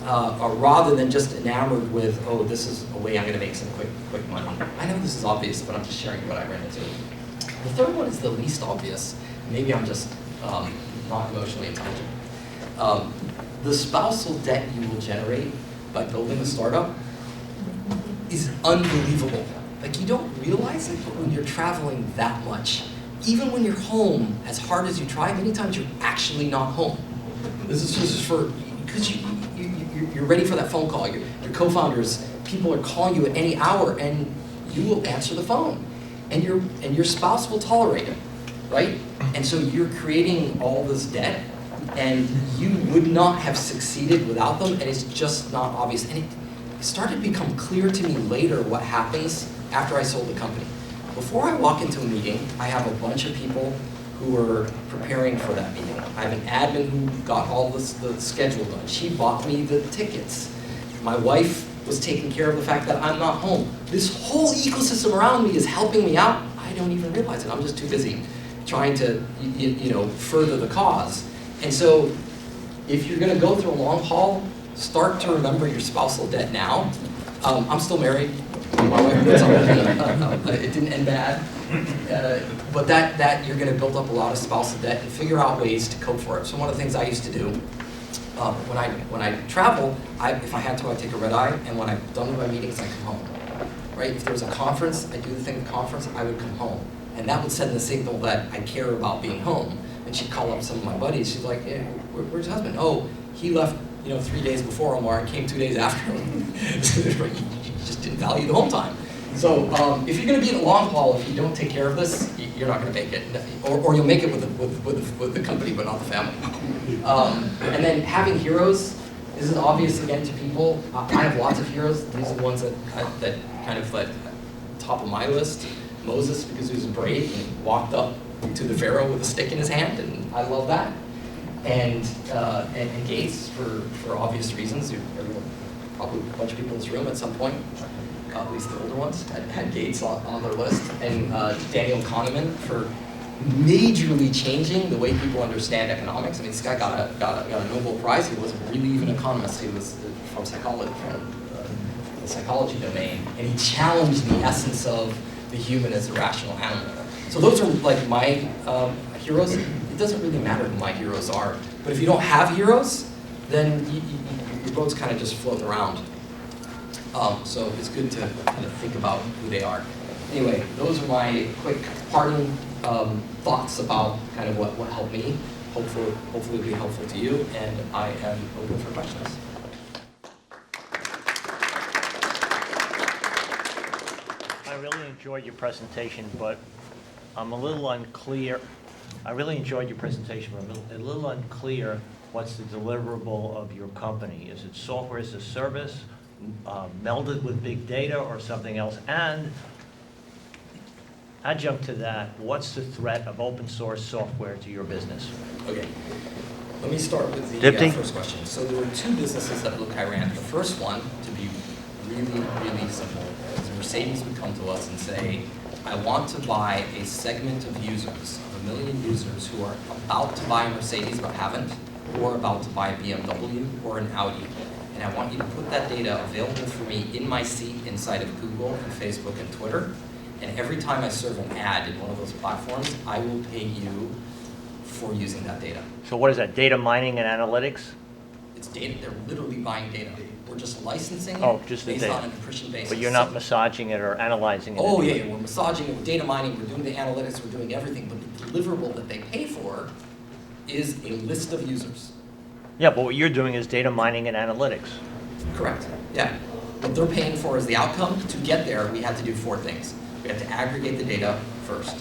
Rather than just enamored with, oh, this is a way I'm going to make some quick money. I know this is obvious, but I'm just sharing what I ran into. The third one is the least obvious. Maybe I'm just not emotionally intelligent. The spousal debt you will generate by building a startup is unbelievable. Like, you don't realize it, but when you're traveling that much, even when you're home, as hard as you try, many times you're actually not home. This is just for, because you're ready for that phone call. Your co-founders, people are calling you at any hour, and you will answer the phone, and your spouse will tolerate it, right? And so you're creating all this debt, and you would not have succeeded without them, and it's just not obvious. And it started to become clear to me later what happens after I sold the company. Before I walk into a meeting, I have a bunch of people who are preparing for that meeting. I have an admin who got all the schedule done. She bought me the tickets. My wife was taking care of the fact that I'm not home. This whole ecosystem around me is helping me out. I don't even realize it. I'm just too busy trying to, further the cause. And so, if you're going to go through a long haul, start to remember your spousal debt now. I'm still married. My wife puts up with me. It didn't end bad. But that you're going to build up a lot of spousal debt and figure out ways to cope for it. So one of the things I used to do when I travel, if I had to, I'd take a red eye, and when I'm done with my meetings, I come home. Right? If there was a conference, I'd do the thing at the conference, I would come home. And that would send the signal that I care about being home. And she'd call up some of my buddies. She's like, yeah, where's your husband? Oh, he left 3 days before Omar and came 2 days after him. You just didn't value the home time. So if you're going to be in the long haul, if you don't take care of this, you're not going to make it, or you'll make it with the company, but not the family. And then having heroes. This is obvious again to people. I have lots of heroes. These are the ones that kind of like top of my list. Moses, because he was brave and walked up to the Pharaoh with a stick in his hand, and I love that. And Gates for obvious reasons. Everyone, probably a bunch of people in this room at some point, at least the older ones, had Gates on their list. And Daniel Kahneman for majorly changing the way people understand economics. I mean, this guy got a Nobel Prize. He wasn't really even an economist. He was from psychology, from the psychology domain, and he challenged the essence of the human as a rational animal. So those are like my heroes. It doesn't really matter who my heroes are, but if you don't have heroes, then your boat's kind of just floating around. So it's good to kind of think about who they are. Anyway, those are my quick parting thoughts about kind of what helped me. Hopefully it'll be helpful to you, and I am open for questions. I really enjoyed your presentation, but I'm a little unclear. I really enjoyed your presentation, but I'm a little unclear what's the deliverable of your company. Is it software as a service, melded with big data, or something else? And adjunct to that, what's the threat of open source software to your business? Okay, let me start with the first question. So there were two businesses that BlueKai ran. The first one, to be really, really simple, is Mercedes would come to us and say, I want to buy a segment of users, of 1 million users who are about to buy a Mercedes but haven't, or about to buy a BMW or an Audi. And I want you to put that data available for me in my seat inside of Google and Facebook and Twitter. And every time I serve an ad in one of those platforms, I will pay you for using that data. So what is that, data mining and analytics? It's data, they're literally buying data. We're just licensing Oh, it just the based data. on an attrition basis. But you're not massaging it or analyzing it? Oh anymore. yeah, we're massaging it, we're data mining, we're doing the analytics, we're doing everything, but the deliverable that they pay for is a list of users. Yeah, but what you're doing is data mining and analytics. Correct, yeah. What they're paying for is the outcome. To get there, we had to do 4 things. We had to aggregate the data first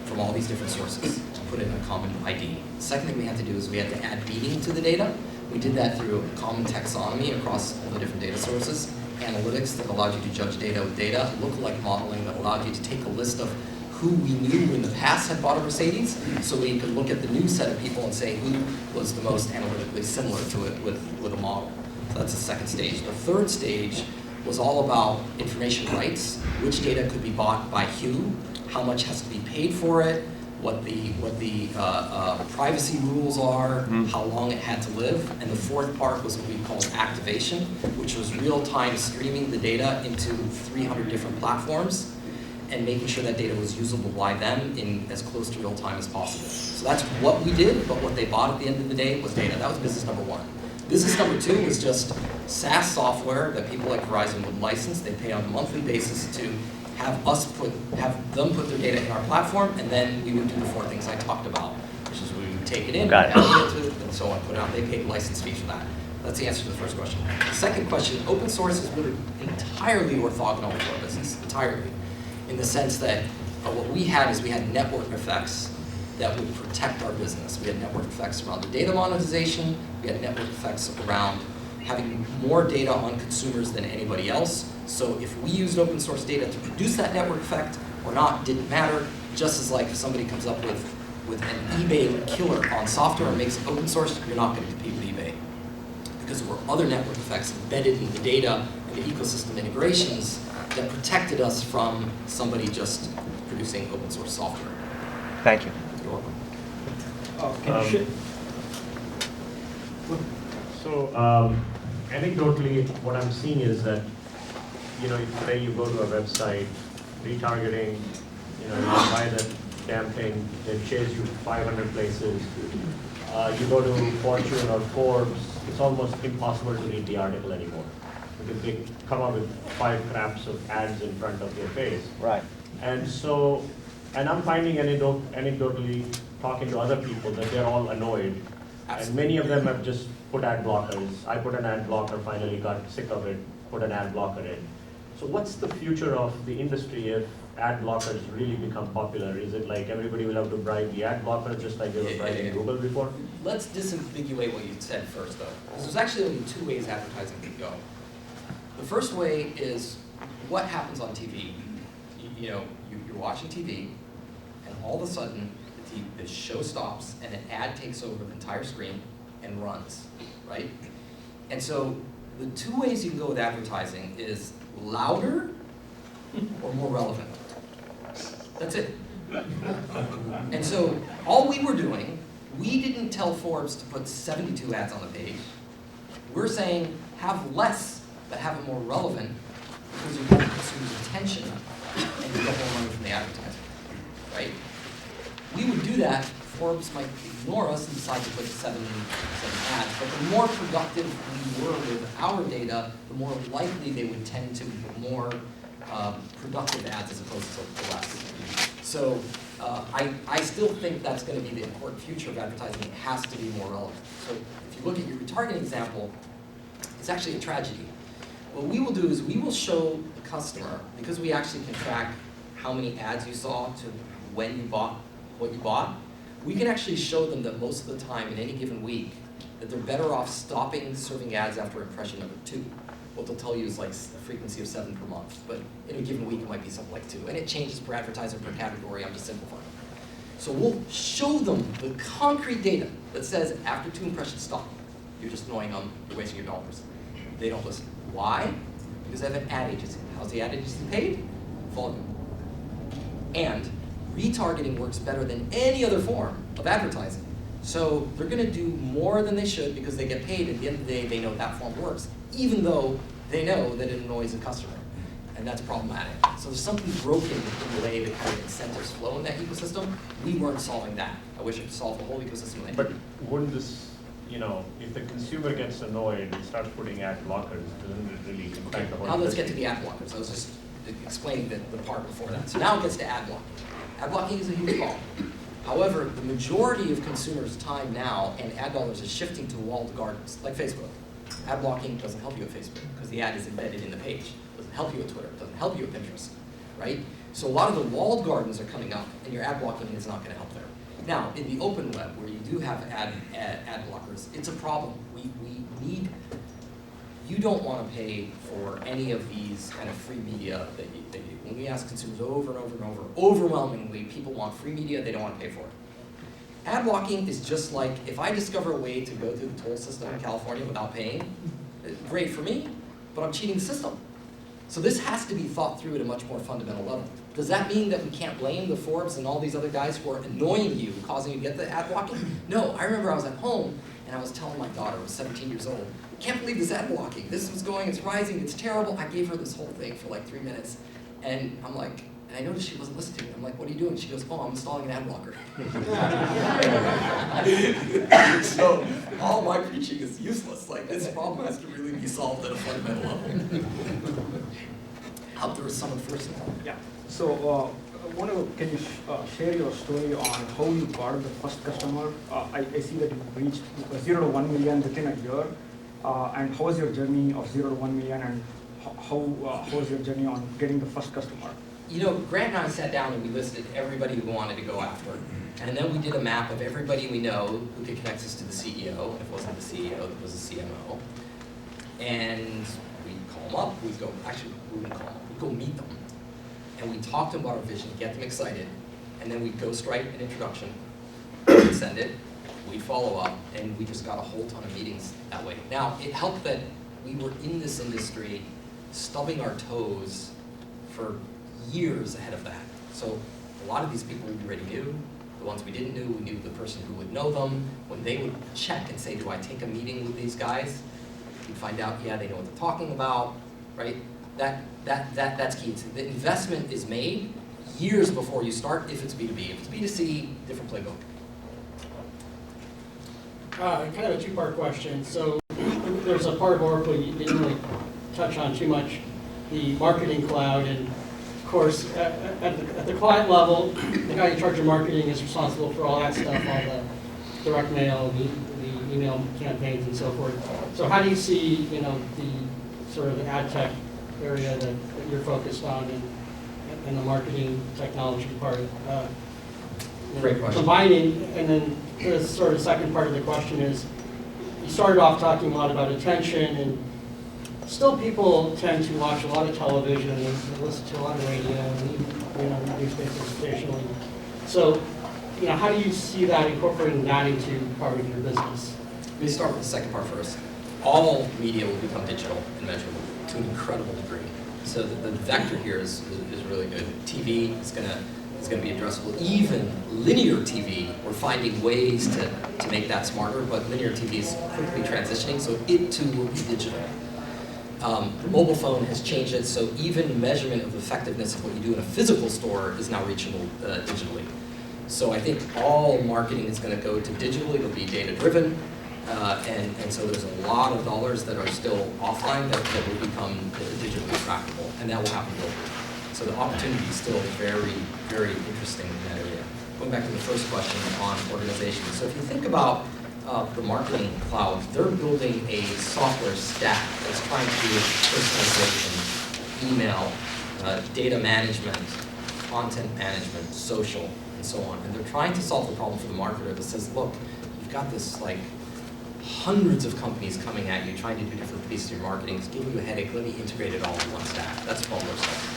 from all these different sources to put it in a common ID. The second thing we had to do is we had to add meaning to the data. We did that through a common taxonomy across all the different data sources, analytics that allowed you to judge data with data, lookalike modeling that allowed you to take a list of who we knew in the past had bought a Mercedes, so we could look at the new set of people and say who was the most analytically similar to it with a model. So that's the second stage. The third stage was all about information rights, which data could be bought by who, how much has to be paid for it, what the privacy rules are, how long it had to live. And the fourth part was what we called activation, which was real-time streaming the data into 300 different platforms and making sure that data was usable by them in as close to real time as possible. So that's what we did, but what they bought at the end of the day was data. That was business number 1. Business number 2 was just SaaS software that people like Verizon would license. They pay on a monthly basis to have them put their data in our platform, and then we would do the 4 things I talked about, which is we would take it in, Got it. add it to it, and so on, put it out. They paid license fees for that. That's the answer to the first question. The second question, open source is really entirely orthogonal to our business, entirely. In the sense that what we had is we had network effects that would protect our business. We had network effects around the data monetization. We had network effects around having more data on consumers than anybody else. So if we used open source data to produce that network effect or not, didn't matter. Just as like if somebody comes up with an eBay killer on software and makes it open source, you're not going to compete with eBay. Because there were other network effects embedded in the data and the ecosystem integrations that protected us from somebody just producing open source software. Thank you. You're welcome. Anecdotally, what I'm seeing is that, today you go to a website, retargeting, you buy the damn thing, they chase you 500 places. You go to Fortune or Forbes, it's almost impossible to read the article anymore. Because they come up with 5 craps of ads in front of your face. Right. And I'm finding anecdotally, talking to other people, that they're all annoyed. And many of them have just put ad blockers. I put an ad blocker, finally got sick of it, put an ad blocker in. So what's the future of the industry if ad blockers really become popular? Is it like everybody will have to bribe the ad blocker just like they were bribing Google before? Let's disambiguate what you said first, though. Because there's actually only 2 ways advertising can go. The first way is what happens on TV. You're watching TV, and all of a sudden, the show stops, and an ad takes over the entire screen and runs, right? And so the 2 ways you can go with advertising is louder or more relevant. That's it. And so all we were doing, we didn't tell Forbes to put 72 ads on the page. We're saying have less, but have it more relevant because you get the consumer's attention and you get more money from the advertising, right? We would do that. Forbes might ignore us and decide to put 7 ads, but the more productive we were with our data, the more likely they would tend to put more productive ads as opposed to less. So I still think that's going to be the important future of advertising. It has to be more relevant. So if you look at your retargeting example, it's actually a tragedy. What we will do is we will show the customer, because we actually can track how many ads you saw to when you bought what you bought, we can actually show them that most of the time in any given week that they're better off stopping serving ads after impression number 2. What they'll tell you is like a frequency of 7 per month, but in a given week it might be something like 2. And it changes per advertiser, per category, I'm just simplifying. So we'll show them the concrete data that says after 2 impressions, stop. You're just annoying them, you're wasting your dollars. They don't listen. Why? Because I have an ad agency. How's the ad agency paid? Volume. And retargeting works better than any other form of advertising. So they're going to do more than they should because they get paid. At the end of the day, they know that form works, even though they know that it annoys a customer. And that's problematic. So there's something broken in the way the kind of incentives flow in that ecosystem. We weren't solving that. I wish I could solve the whole ecosystem. But wouldn't this, if the consumer gets annoyed and starts putting ad blockers, doesn't it really impact the whole? Now let's get to the ad blockers. I was just explaining the part before that. So now it gets to ad blocking. Ad blocking is a huge problem. However, the majority of consumers' time now and ad dollars is shifting to walled gardens, like Facebook. Ad blocking doesn't help you at Facebook because the ad is embedded in the page. It doesn't help you at Twitter. It doesn't help you at Pinterest, right? So a lot of the walled gardens are coming up, and your ad blocking is not going to help there. Now, in the open web, where you do have ad blockers, it's a problem. We need. You don't want to pay for any of these kind of free media that you when we ask consumers over and over and over, overwhelmingly, people want free media, they don't want to pay for it. Ad blocking is just like, if I discover a way to go through the toll system in California without paying, great for me, but I'm cheating the system. So this has to be thought through at a much more fundamental level. Does that mean that we can't blame the Forbes and all these other guys who are annoying you, causing you to get the ad blocking? No, I remember I was at home and I was telling my daughter, who was 17 years old, can't believe this ad blocking. This was going, it's rising, it's terrible. I gave her this whole thing for like 3 minutes. And I'm like, and I noticed she wasn't listening. I'm like, what are you doing? She goes, oh, I'm installing an ad blocker. So all my preaching is useless. Like, this problem has to really be solved at a fundamental level. Up there was someone first. Yeah. So, can you share your story on how you got the first customer? I see that you reached 0 to 1 million within a year. And how was your journey of 0 to 1 million, and how was your journey on getting the first customer? Grant and I sat down and we listed everybody we wanted to go after. And then we did a map of everybody we know who could connect us to the CEO. If it wasn't the CEO, it was the CMO. And we'd call them up, we wouldn't call them up, we'd go meet them. And we'd talk to them about our vision, get them excited, and then we'd ghostwrite an introduction, we'd send it, we'd follow up, and we just got a whole ton of meetings that way. Now, it helped that we were in this industry stubbing our toes for years ahead of that. So a lot of these people we already knew. The ones we didn't know, we knew the person who would know them. When they would check and say, do I take a meeting with these guys? You'd find out, yeah, they know what they're talking about, right? That's key. The investment is made years before you start if it's B2B. If it's B2C, different playbook. Kind of a two-part question. So there's a part of Oracle you didn't really touch on too much, the marketing cloud, and of course at the client level, the guy in charge of marketing is responsible for all that stuff, all the direct mail, the email campaigns, and so forth. So how do you see the sort of the ad tech area that you're focused on and the marketing technology part? Great question. Combining, and then the sort of second part of the question is, you started off talking a lot about attention, and still people tend to watch a lot of television and listen to a lot of radio and newspapers occasionally. So, how do you see that incorporating that into part of your business? Let me start with the second part first. All media will become digital and measurable to an incredible degree. So the vector here is really good. TV is going to be addressable. Even linear TV, we're finding ways to make that smarter, but linear TV is quickly transitioning, so it too will be digital. The mobile phone has changed it, so even measurement of effectiveness of what you do in a physical store is now reachable digitally. So I think all marketing is going to go to digital. It'll be data-driven, and so there's a lot of dollars that are still offline that will become digitally trackable, and that will happen globally. So the opportunity is still very, very interesting in that area. Going back to the first question on organizations. So if you think about the marketing cloud, they're building a software stack that's trying to do personalization, email, data management, content management, social, and so on. And they're trying to solve the problem for the marketer that says, look, you've got this like hundreds of companies coming at you trying to do different pieces of your marketing. It's giving you a headache. Let me integrate it all in one stack. That's what we're saying.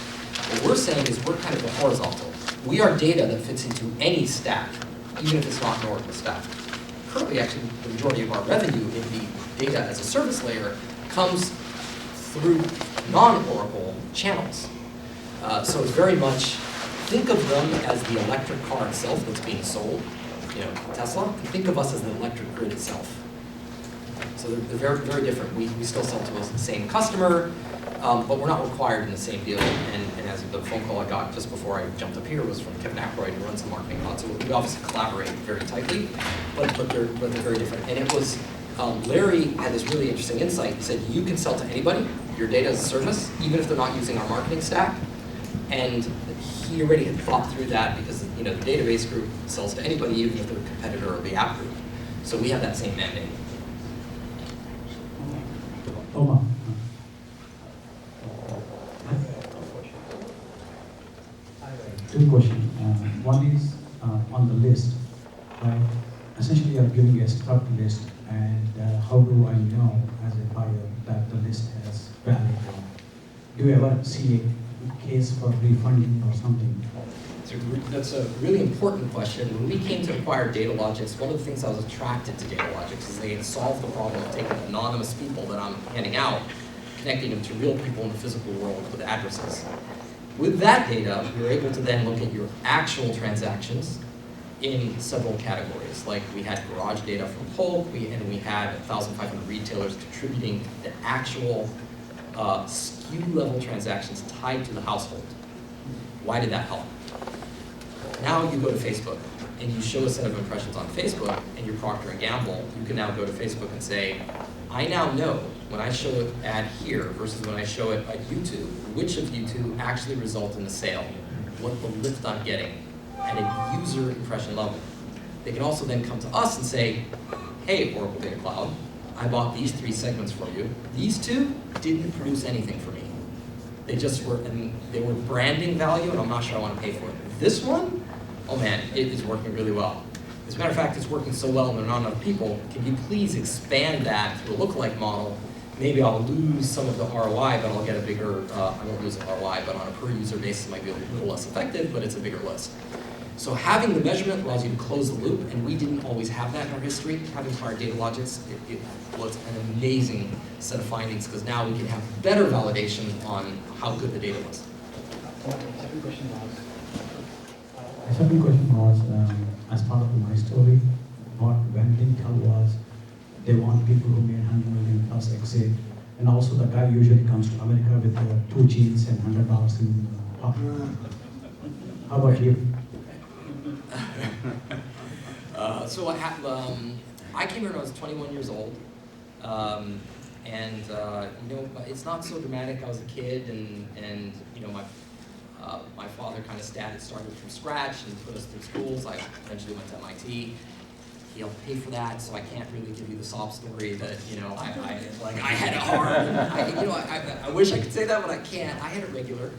What we're saying is we're kind of the horizontal. We are data that fits into any stack, even if it's not an Oracle stack. Currently, actually, the majority of our revenue in the data as a service layer comes through non-Oracle channels. So it's very much think of them as the electric car itself that's being sold, Tesla. Think of us as the electric grid itself. So they're very, very different. We still sell to the same customer, but we're not required in the same deal. And as the phone call I got just before I jumped up here was from Kevin Ackroyd, who runs the marketing cloud. So we obviously collaborate very tightly, but they're very different. And it was, Larry had this really interesting insight. He said, you can sell to anybody, your data as a service, even if they're not using our marketing stack. And he already had thought through that because the database group sells to anybody, even if they're a competitor of the app group. So we have that same mandate. Omar. Two questions. One is on the list. Right? Essentially, you're giving a struct list, and how do I know as a buyer that the list has value? Do you ever see a case for refunding or something? That's a really important question. When we came to acquire Datalogix, one of the things I was attracted to Datalogix is they had solved the problem of taking anonymous people that I'm handing out, connecting them to real people in the physical world with addresses. With that data, we were able to then look at your actual transactions in several categories. Like we had garage data from Polk, and we had 1,500 retailers contributing the actual SKU level transactions tied to the household. Why did that help? Now you go to Facebook and you show a set of impressions on Facebook and you're Procter & Gamble, you can now go to Facebook and say, I now know when I show an ad here versus when I show it at YouTube, which of you two actually result in a sale, what the lift I'm getting at a user impression level. They can also then come to us and say, hey, Oracle Data Cloud, I bought these 3 segments for you. These 2 didn't produce anything for me. They just were, and they were branding value, and I'm not sure I want to pay for it. This one, oh man, it is working really well. As a matter of fact, it's working so well and there are not enough people. Can you please expand that to a lookalike model? Maybe I'll lose some of the ROI, but I'll get a bigger, I won't lose the ROI, but on a per user basis it might be a little less effective, but it's a bigger list. So having the measurement allows you to close the loop, and we didn't always have that in our history. Having acquired Datalogix, it was an amazing set of findings because now we can have better validation on how good the data was. Second question was, as part of my story, when Intel was, they want people who made 100 million plus exit, and also the guy usually comes to America with 2 jeans and $100 in pocket. How about you? So what happened? I came here when I was 21 years old, and it's not so dramatic. I was a kid, and my father kind of started from scratch and put us through schools. I eventually went to MIT. He helped pay for that, so I can't really give you the sob story that I had it hard. I wish I could say that, but I can't. I had it regular.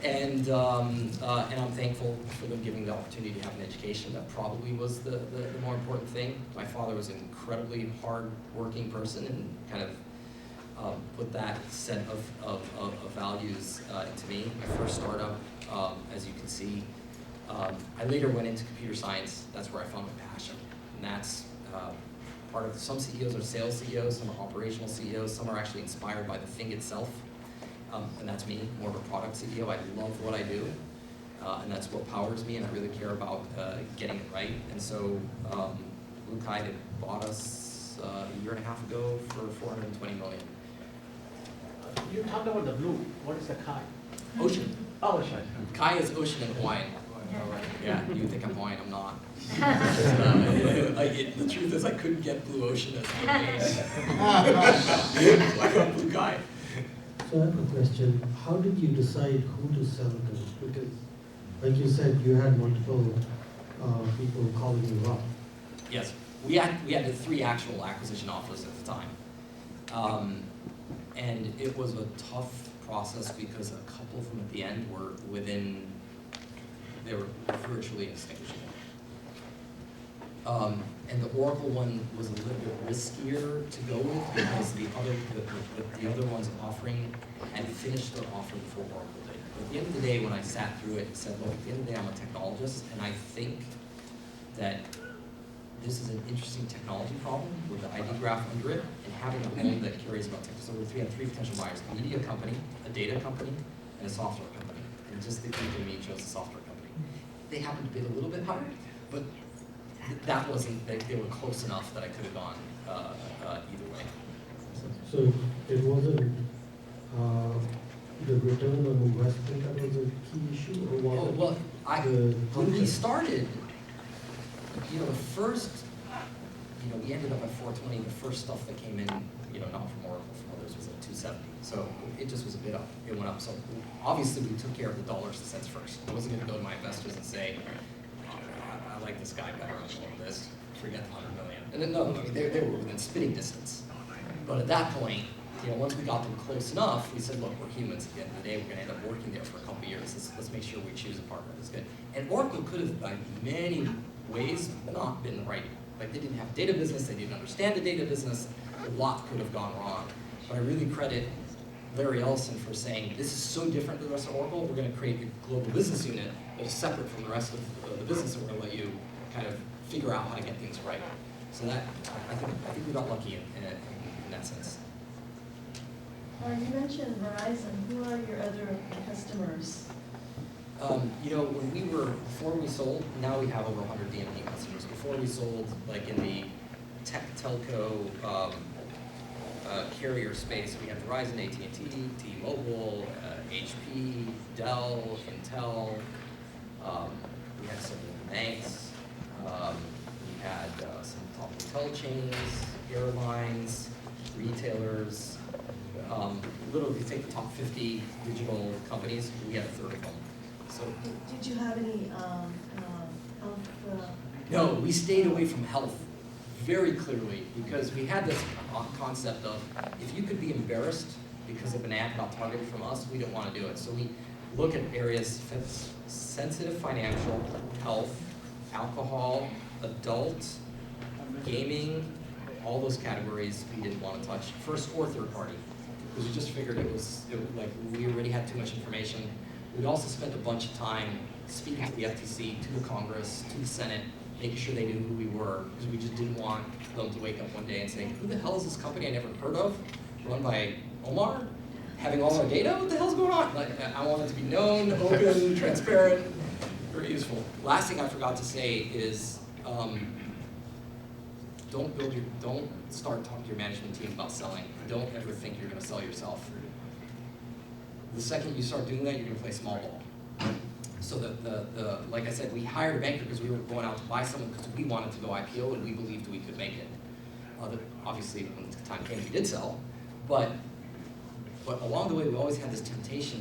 And I'm thankful for them giving the opportunity to have an education. That probably was the more important thing. My father was an incredibly hard-working person and kind of put that set of values into me. My first startup, as you can see. I later went into computer science. That's where I found my passion. And that's part of, some CEOs are sales CEOs, some are operational CEOs, some are actually inspired by the thing itself. And that's me, more of a product CEO. I love what I do, and that's what powers me, and I really care about getting it right. And so BlueKai bought us a year and a half ago for $420 million. You talked about the blue. What is the Kai? Ocean. Oh, ocean. Kai is ocean in Hawaiian. Yeah, you think I'm Hawaiian, I'm not. The truth is I couldn't get Blue Ocean as my name. So I got BlueKai. So I have a question. How did you decide who to sell to? Because, like you said, you had multiple people calling you up. Yes, we had the 3 actual acquisition offers at the time. And it was a tough process because a couple of them at the end were they were virtually inextinguishable. And the Oracle one was a little bit riskier to go with because the other ones offering had finished their offer before Oracle did. But at the end of the day, when I sat through it, I said, look, at the end of the day, I'm a technologist, and I think that this is an interesting technology problem with the ID graph under it, and having a home that carries about tech. So we had 3 potential buyers: a media company, a data company, and a software company. And just the key to me chose the software company. they happened to bid a little bit higher, but that wasn't, they were close enough that I could have gone either way. So it wasn't the return on investment that was a key issue, or was it Well, the when we concept? started, the first, we ended up at 420. The first stuff that came in, not from Oracle, from others, was at 270. So it just was a bit up. It went up. So obviously we took care of the dollars and cents first. I wasn't going to go to my investors and say, I like this guy better on this. Forget the $100 million. And then no, I mean, they were within spitting distance. But at that point, once we got them close enough, we said, look, we're humans. At the end of the day, we're going to end up working there for a couple of years. Let's make sure we choose a partner that's good. And Oracle could have, in many ways, not been right. Like, they didn't have a data business. They didn't understand the data business. A lot could have gone wrong. But I really credit Larry Ellison for saying, this is so different than the rest of Oracle. We're going to create a global business unit that is separate from the rest of the business, and we're going to let you kind of figure out how to get things right. So that, I think we got lucky in that sense. You mentioned Verizon. Who are your other customers? Before we sold, now we have over 100 DMP customers. Before we sold, like in the tech telco carrier space, we had Verizon, AT&T, T-Mobile, HP, Dell, Intel. We had some banks. We had some top hotel chains, airlines, retailers. Literally, if you take the top 50 digital companies, we had a third of them. So, Did you have any health? no, we stayed away from health very clearly because we had this concept of if you could be embarrassed because of an ad got targeted from us, we didn't want to do it. So we look at areas sensitive financial, health, alcohol, adult, gaming, all those categories we didn't want to touch, first or third party. Because we just figured it was like we already had too much information. We also spent a bunch of time speaking to the FTC, to the Congress, to the Senate, making sure they knew who we were, because we just didn't want them to wake up one day and say, who the hell is this company I never heard of, run by Omar, having all our data? What the hell's going on? Like, I want it to be known, open, transparent, very useful. Last thing I forgot to say is, don't start talking to your management team about selling. Don't ever think you're going to sell yourself. The second you start doing that, you're going to play small ball. So like I said, we hired a banker because we were going out to buy someone because we wanted to go IPO and we believed we could make it. Obviously, when the time came, we did sell, but along the way, we always had this temptation.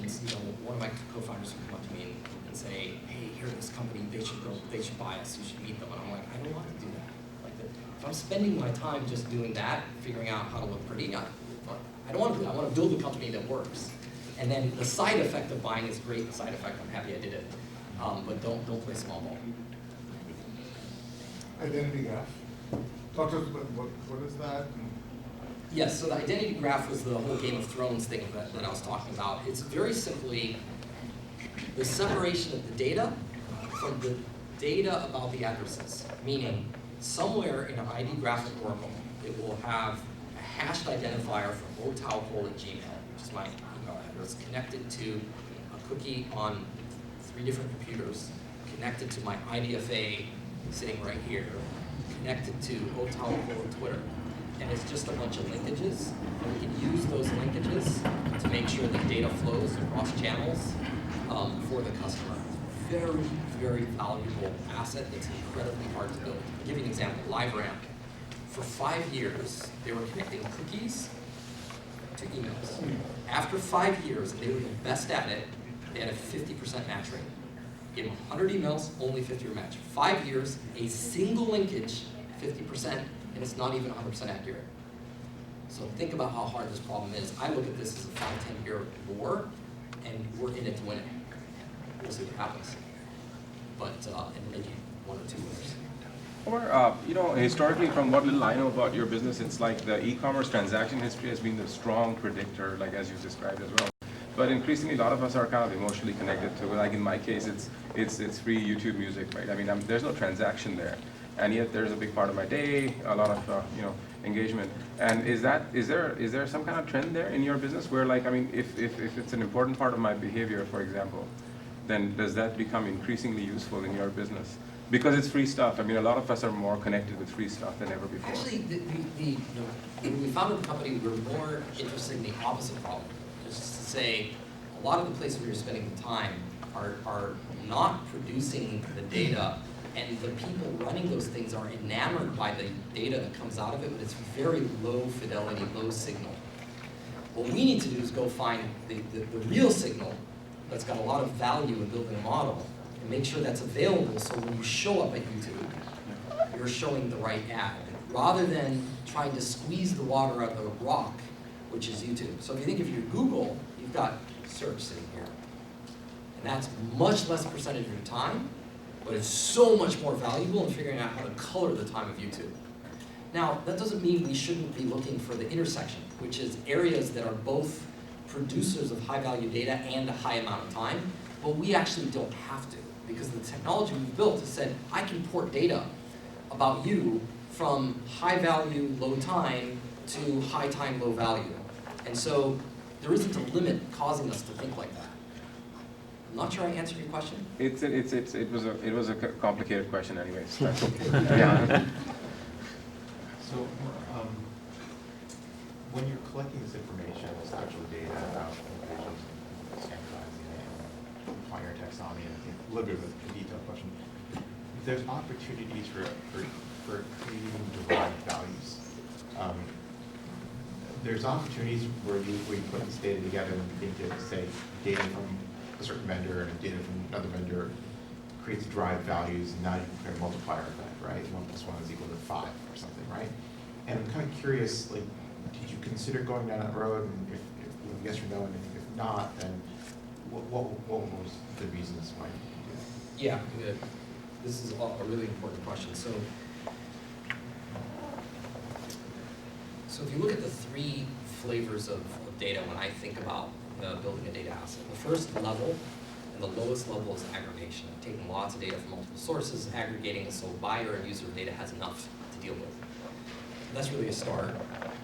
One of my co-founders would come up to me and say, "Hey, here's this company. They should buy us. You should meet them." And I'm like, I don't want to do that. If I'm spending my time just doing that, figuring out how to look pretty, I don't want to do that. I want to build a company that works. And then the side effect of buying is great. The side effect, I'm happy I did it. But don't play small ball. Identity graph. Talk to us about what is that? Yes, so the identity graph was the whole Game of Thrones thing that I was talking about. It's very simply the separation of the data from the data about the addresses. Meaning, somewhere in an ID graph at Oracle, it will have a hashed identifier for Omar Tawakol at Gmail, which is my email address, connected to a cookie on 3 different computers, connected to my IDFA sitting right here, connected to Omar Tawakol on Twitter. And it's just a bunch of linkages, and we can use those linkages to make sure that data flows across channels for the customer. Very, very valuable asset that's incredibly hard to build. I'll give you an example, LiveRamp. For 5 years, they were connecting cookies to emails. After 5 years, and they were the best at it, they had a 50% match rate. Give them 100 emails, only 50 were matched. 5 years, a single linkage, 50%, and it's not even 100% accurate. So think about how hard this problem is. I look at this as a 5-10 year war, and we're in it to win it. We'll see what happens. But, and maybe 1 or 2 winners. Or, historically, from what little I know about your business, it's like the e-commerce transaction history has been the strong predictor, like as you described as well. But increasingly, a lot of us are kind of emotionally connected to it. Like in my case, it's free YouTube music, right? I mean, there's no transaction there, and yet there's a big part of my day, a lot of engagement. And is there some kind of trend there in your business where, like, I mean, if it's an important part of my behavior, for example, then does that become increasingly useful in your business? Because it's free stuff. I mean, a lot of us are more connected with free stuff than ever before. Actually, when we founded the company, we were more interested in the opposite problem. Just to say, a lot of the places where you're spending the time are not producing the data, and the people running those things are enamored by the data that comes out of it, but it's very low fidelity, low signal. What we need to do is go find the real signal that's got a lot of value in building a model, and make sure that's available so when you show up at YouTube, you're showing the right ad, rather than trying to squeeze the water out of the rock, which is YouTube. So if you think if you're Google, you've got search sitting here. And that's much less percentage of your time, but it's so much more valuable in figuring out how to color the time of YouTube. Now, that doesn't mean we shouldn't be looking for the intersection, which is areas that are both producers of high-value data and a high amount of time, but we actually don't have to, because the technology we've built has said, I can port data about you from high-value, low time to high time, low value. And so there isn't a limit causing us to think like that. I'm not sure I answered your question. It was a complicated question anyways. Yeah. So, when you're collecting this information, this actual data about individuals and standardizing it and applying your taxonomy, and I think a little bit of a detailed question, there's opportunities for creating derived values. There's opportunities where you put this data together and begin to say data from a certain vendor and data from another vendor creates derived values, and now you compare a multiplier effect, right? 1 + 1 is equal to 5 or something, right? And I'm kind of curious, like, did you consider going down that road? And if yes or no, and if not, then what was the reasons why you did that? Yeah, good. This is a really important question. So if you look at the 3 flavors of data when I think about building a data asset, the first level and the lowest level is aggregation. Taking lots of data from multiple sources, aggregating it so buyer and user of data has enough to deal with. That's really a start.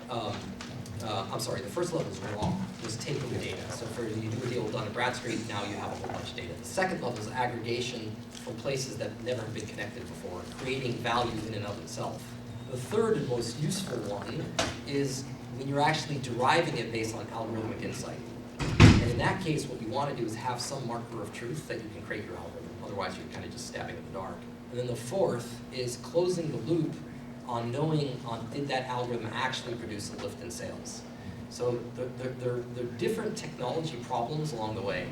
I'm sorry, the first level is wrong. Just take the data. So for you do a deal with Dun & Bradstreet, now you have a whole bunch of data. The second level is aggregation from places that never have been connected before, creating value in and of itself. The third and most useful one is when you're actually deriving it based on algorithmic insight. And in that case, what we want to do is have some marker of truth that you can create your algorithm. Otherwise, you're kind of just stabbing in the dark. And then the fourth is closing the loop on knowing did that algorithm actually produce a lift in sales. So there are different technology problems along the way.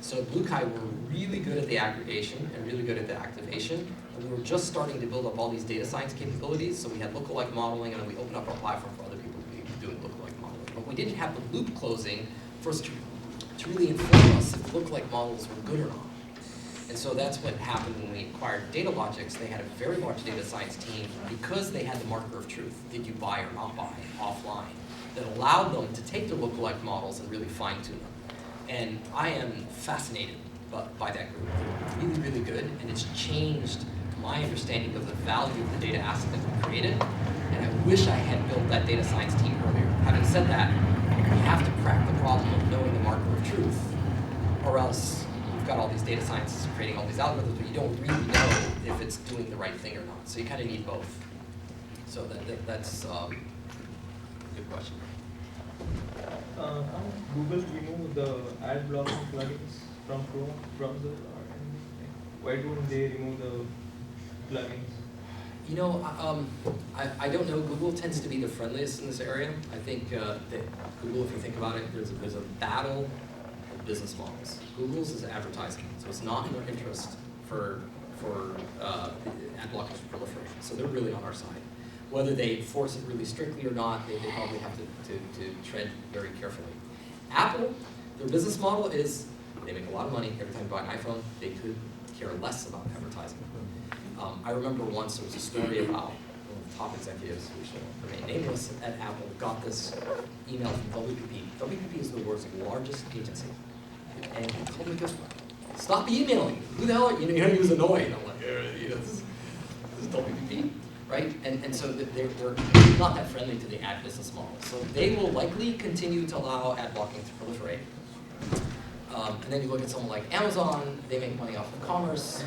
So at BlueKai, we're really good at the aggregation and really good at the activation. And we were just starting to build up all these data science capabilities. So we had lookalike modeling, and then we opened up our platform for other people to be doing lookalike modeling. But we didn't have the loop closing for us to really inform us if lookalike models were good or not. And so that's what happened when we acquired DataLogix. They had a very large data science team because they had the marker of truth, did you buy or not buy, offline, that allowed them to take their lookalike models and really fine-tune them. And I am fascinated by that group. They're really, really good, and it's changed my understanding of the value of the data asset that we created. And I wish I had built that data science team earlier. Having said that, we have to crack the problem of knowing the marker of truth, or else you've got all these data scientists creating all these algorithms, but you don't really know if it's doing the right thing or not. So you kind of need both. So that's a good question. How Google remove the ad blocking plugins from Chrome browser or anything? Why don't they remove the plugins? You know, I don't know. Google tends to be the friendliest in this area. I think that Google, if you think about it, there's a battle of business models. Google's is advertising, so it's not in their interest for ad blockers to proliferate. So they're really on our side. Whether they force it really strictly or not, they probably have to tread very carefully. Apple, their business model is they make a lot of money every time you buy an iPhone. They could care less about advertising. I remember once there was a story about one of the top executives, which will remain nameless, at Apple, got this email from WPP. WPP is the world's largest agency. And he told me this, stop emailing. Who the hell are you? He was annoyed. I'm like, this is WPP. Right? And so they're not that friendly to the ad business model. So they will likely continue to allow ad blocking to proliferate. And then you look at someone like Amazon, they make money off of commerce.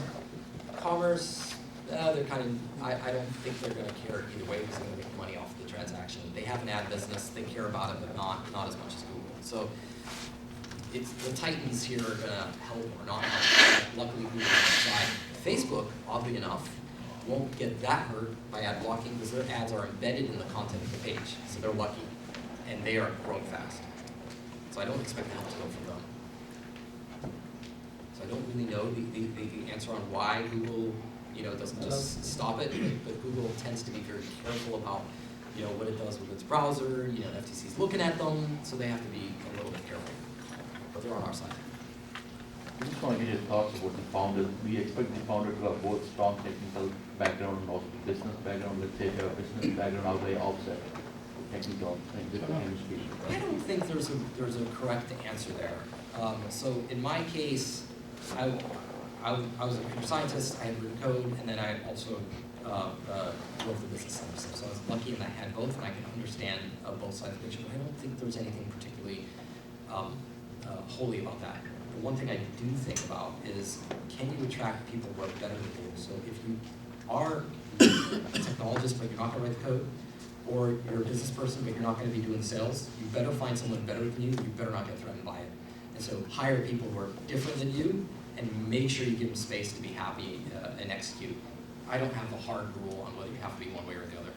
They're kind of, I don't think they're going to care either way because they're going to make money off the transaction. They have an ad business, they care about it, but not as much as Google. So it's the titans here are going to help or not help. Luckily, Google side. Facebook, oddly enough, won't get that hurt by ad blocking because their ads are embedded in the content of the page. So they're lucky, and they are growing fast. So I don't expect the help to go from them. So I don't really know the answer on why Google, doesn't just stop it, but Google tends to be very careful about, what it does with its browser. The FTC's looking at them, so they have to be a little bit careful. But they're on our side. I just want to get your thoughts about the founder. We expect the founder to have both strong technical background and also business background. Let's say if you have a business background, how they offset technical and different industries. I don't think there's a correct answer there. So in my case, I was a computer scientist, I had written code, and then I also wrote the business side of stuff. So I was lucky and I had both, and I can understand both sides of the picture. I don't think there's anything particularly holy about that. The one thing I do think about is, can you attract people who are better than you? So if you are a technologist but you're not going to write the code, or you're a business person but you're not going to be doing sales, you better find someone better than you. You better not get threatened by it. And so hire people who are different than you, and make sure you give them space to be happy and execute. I don't have a hard rule on whether you have to be one way or the other.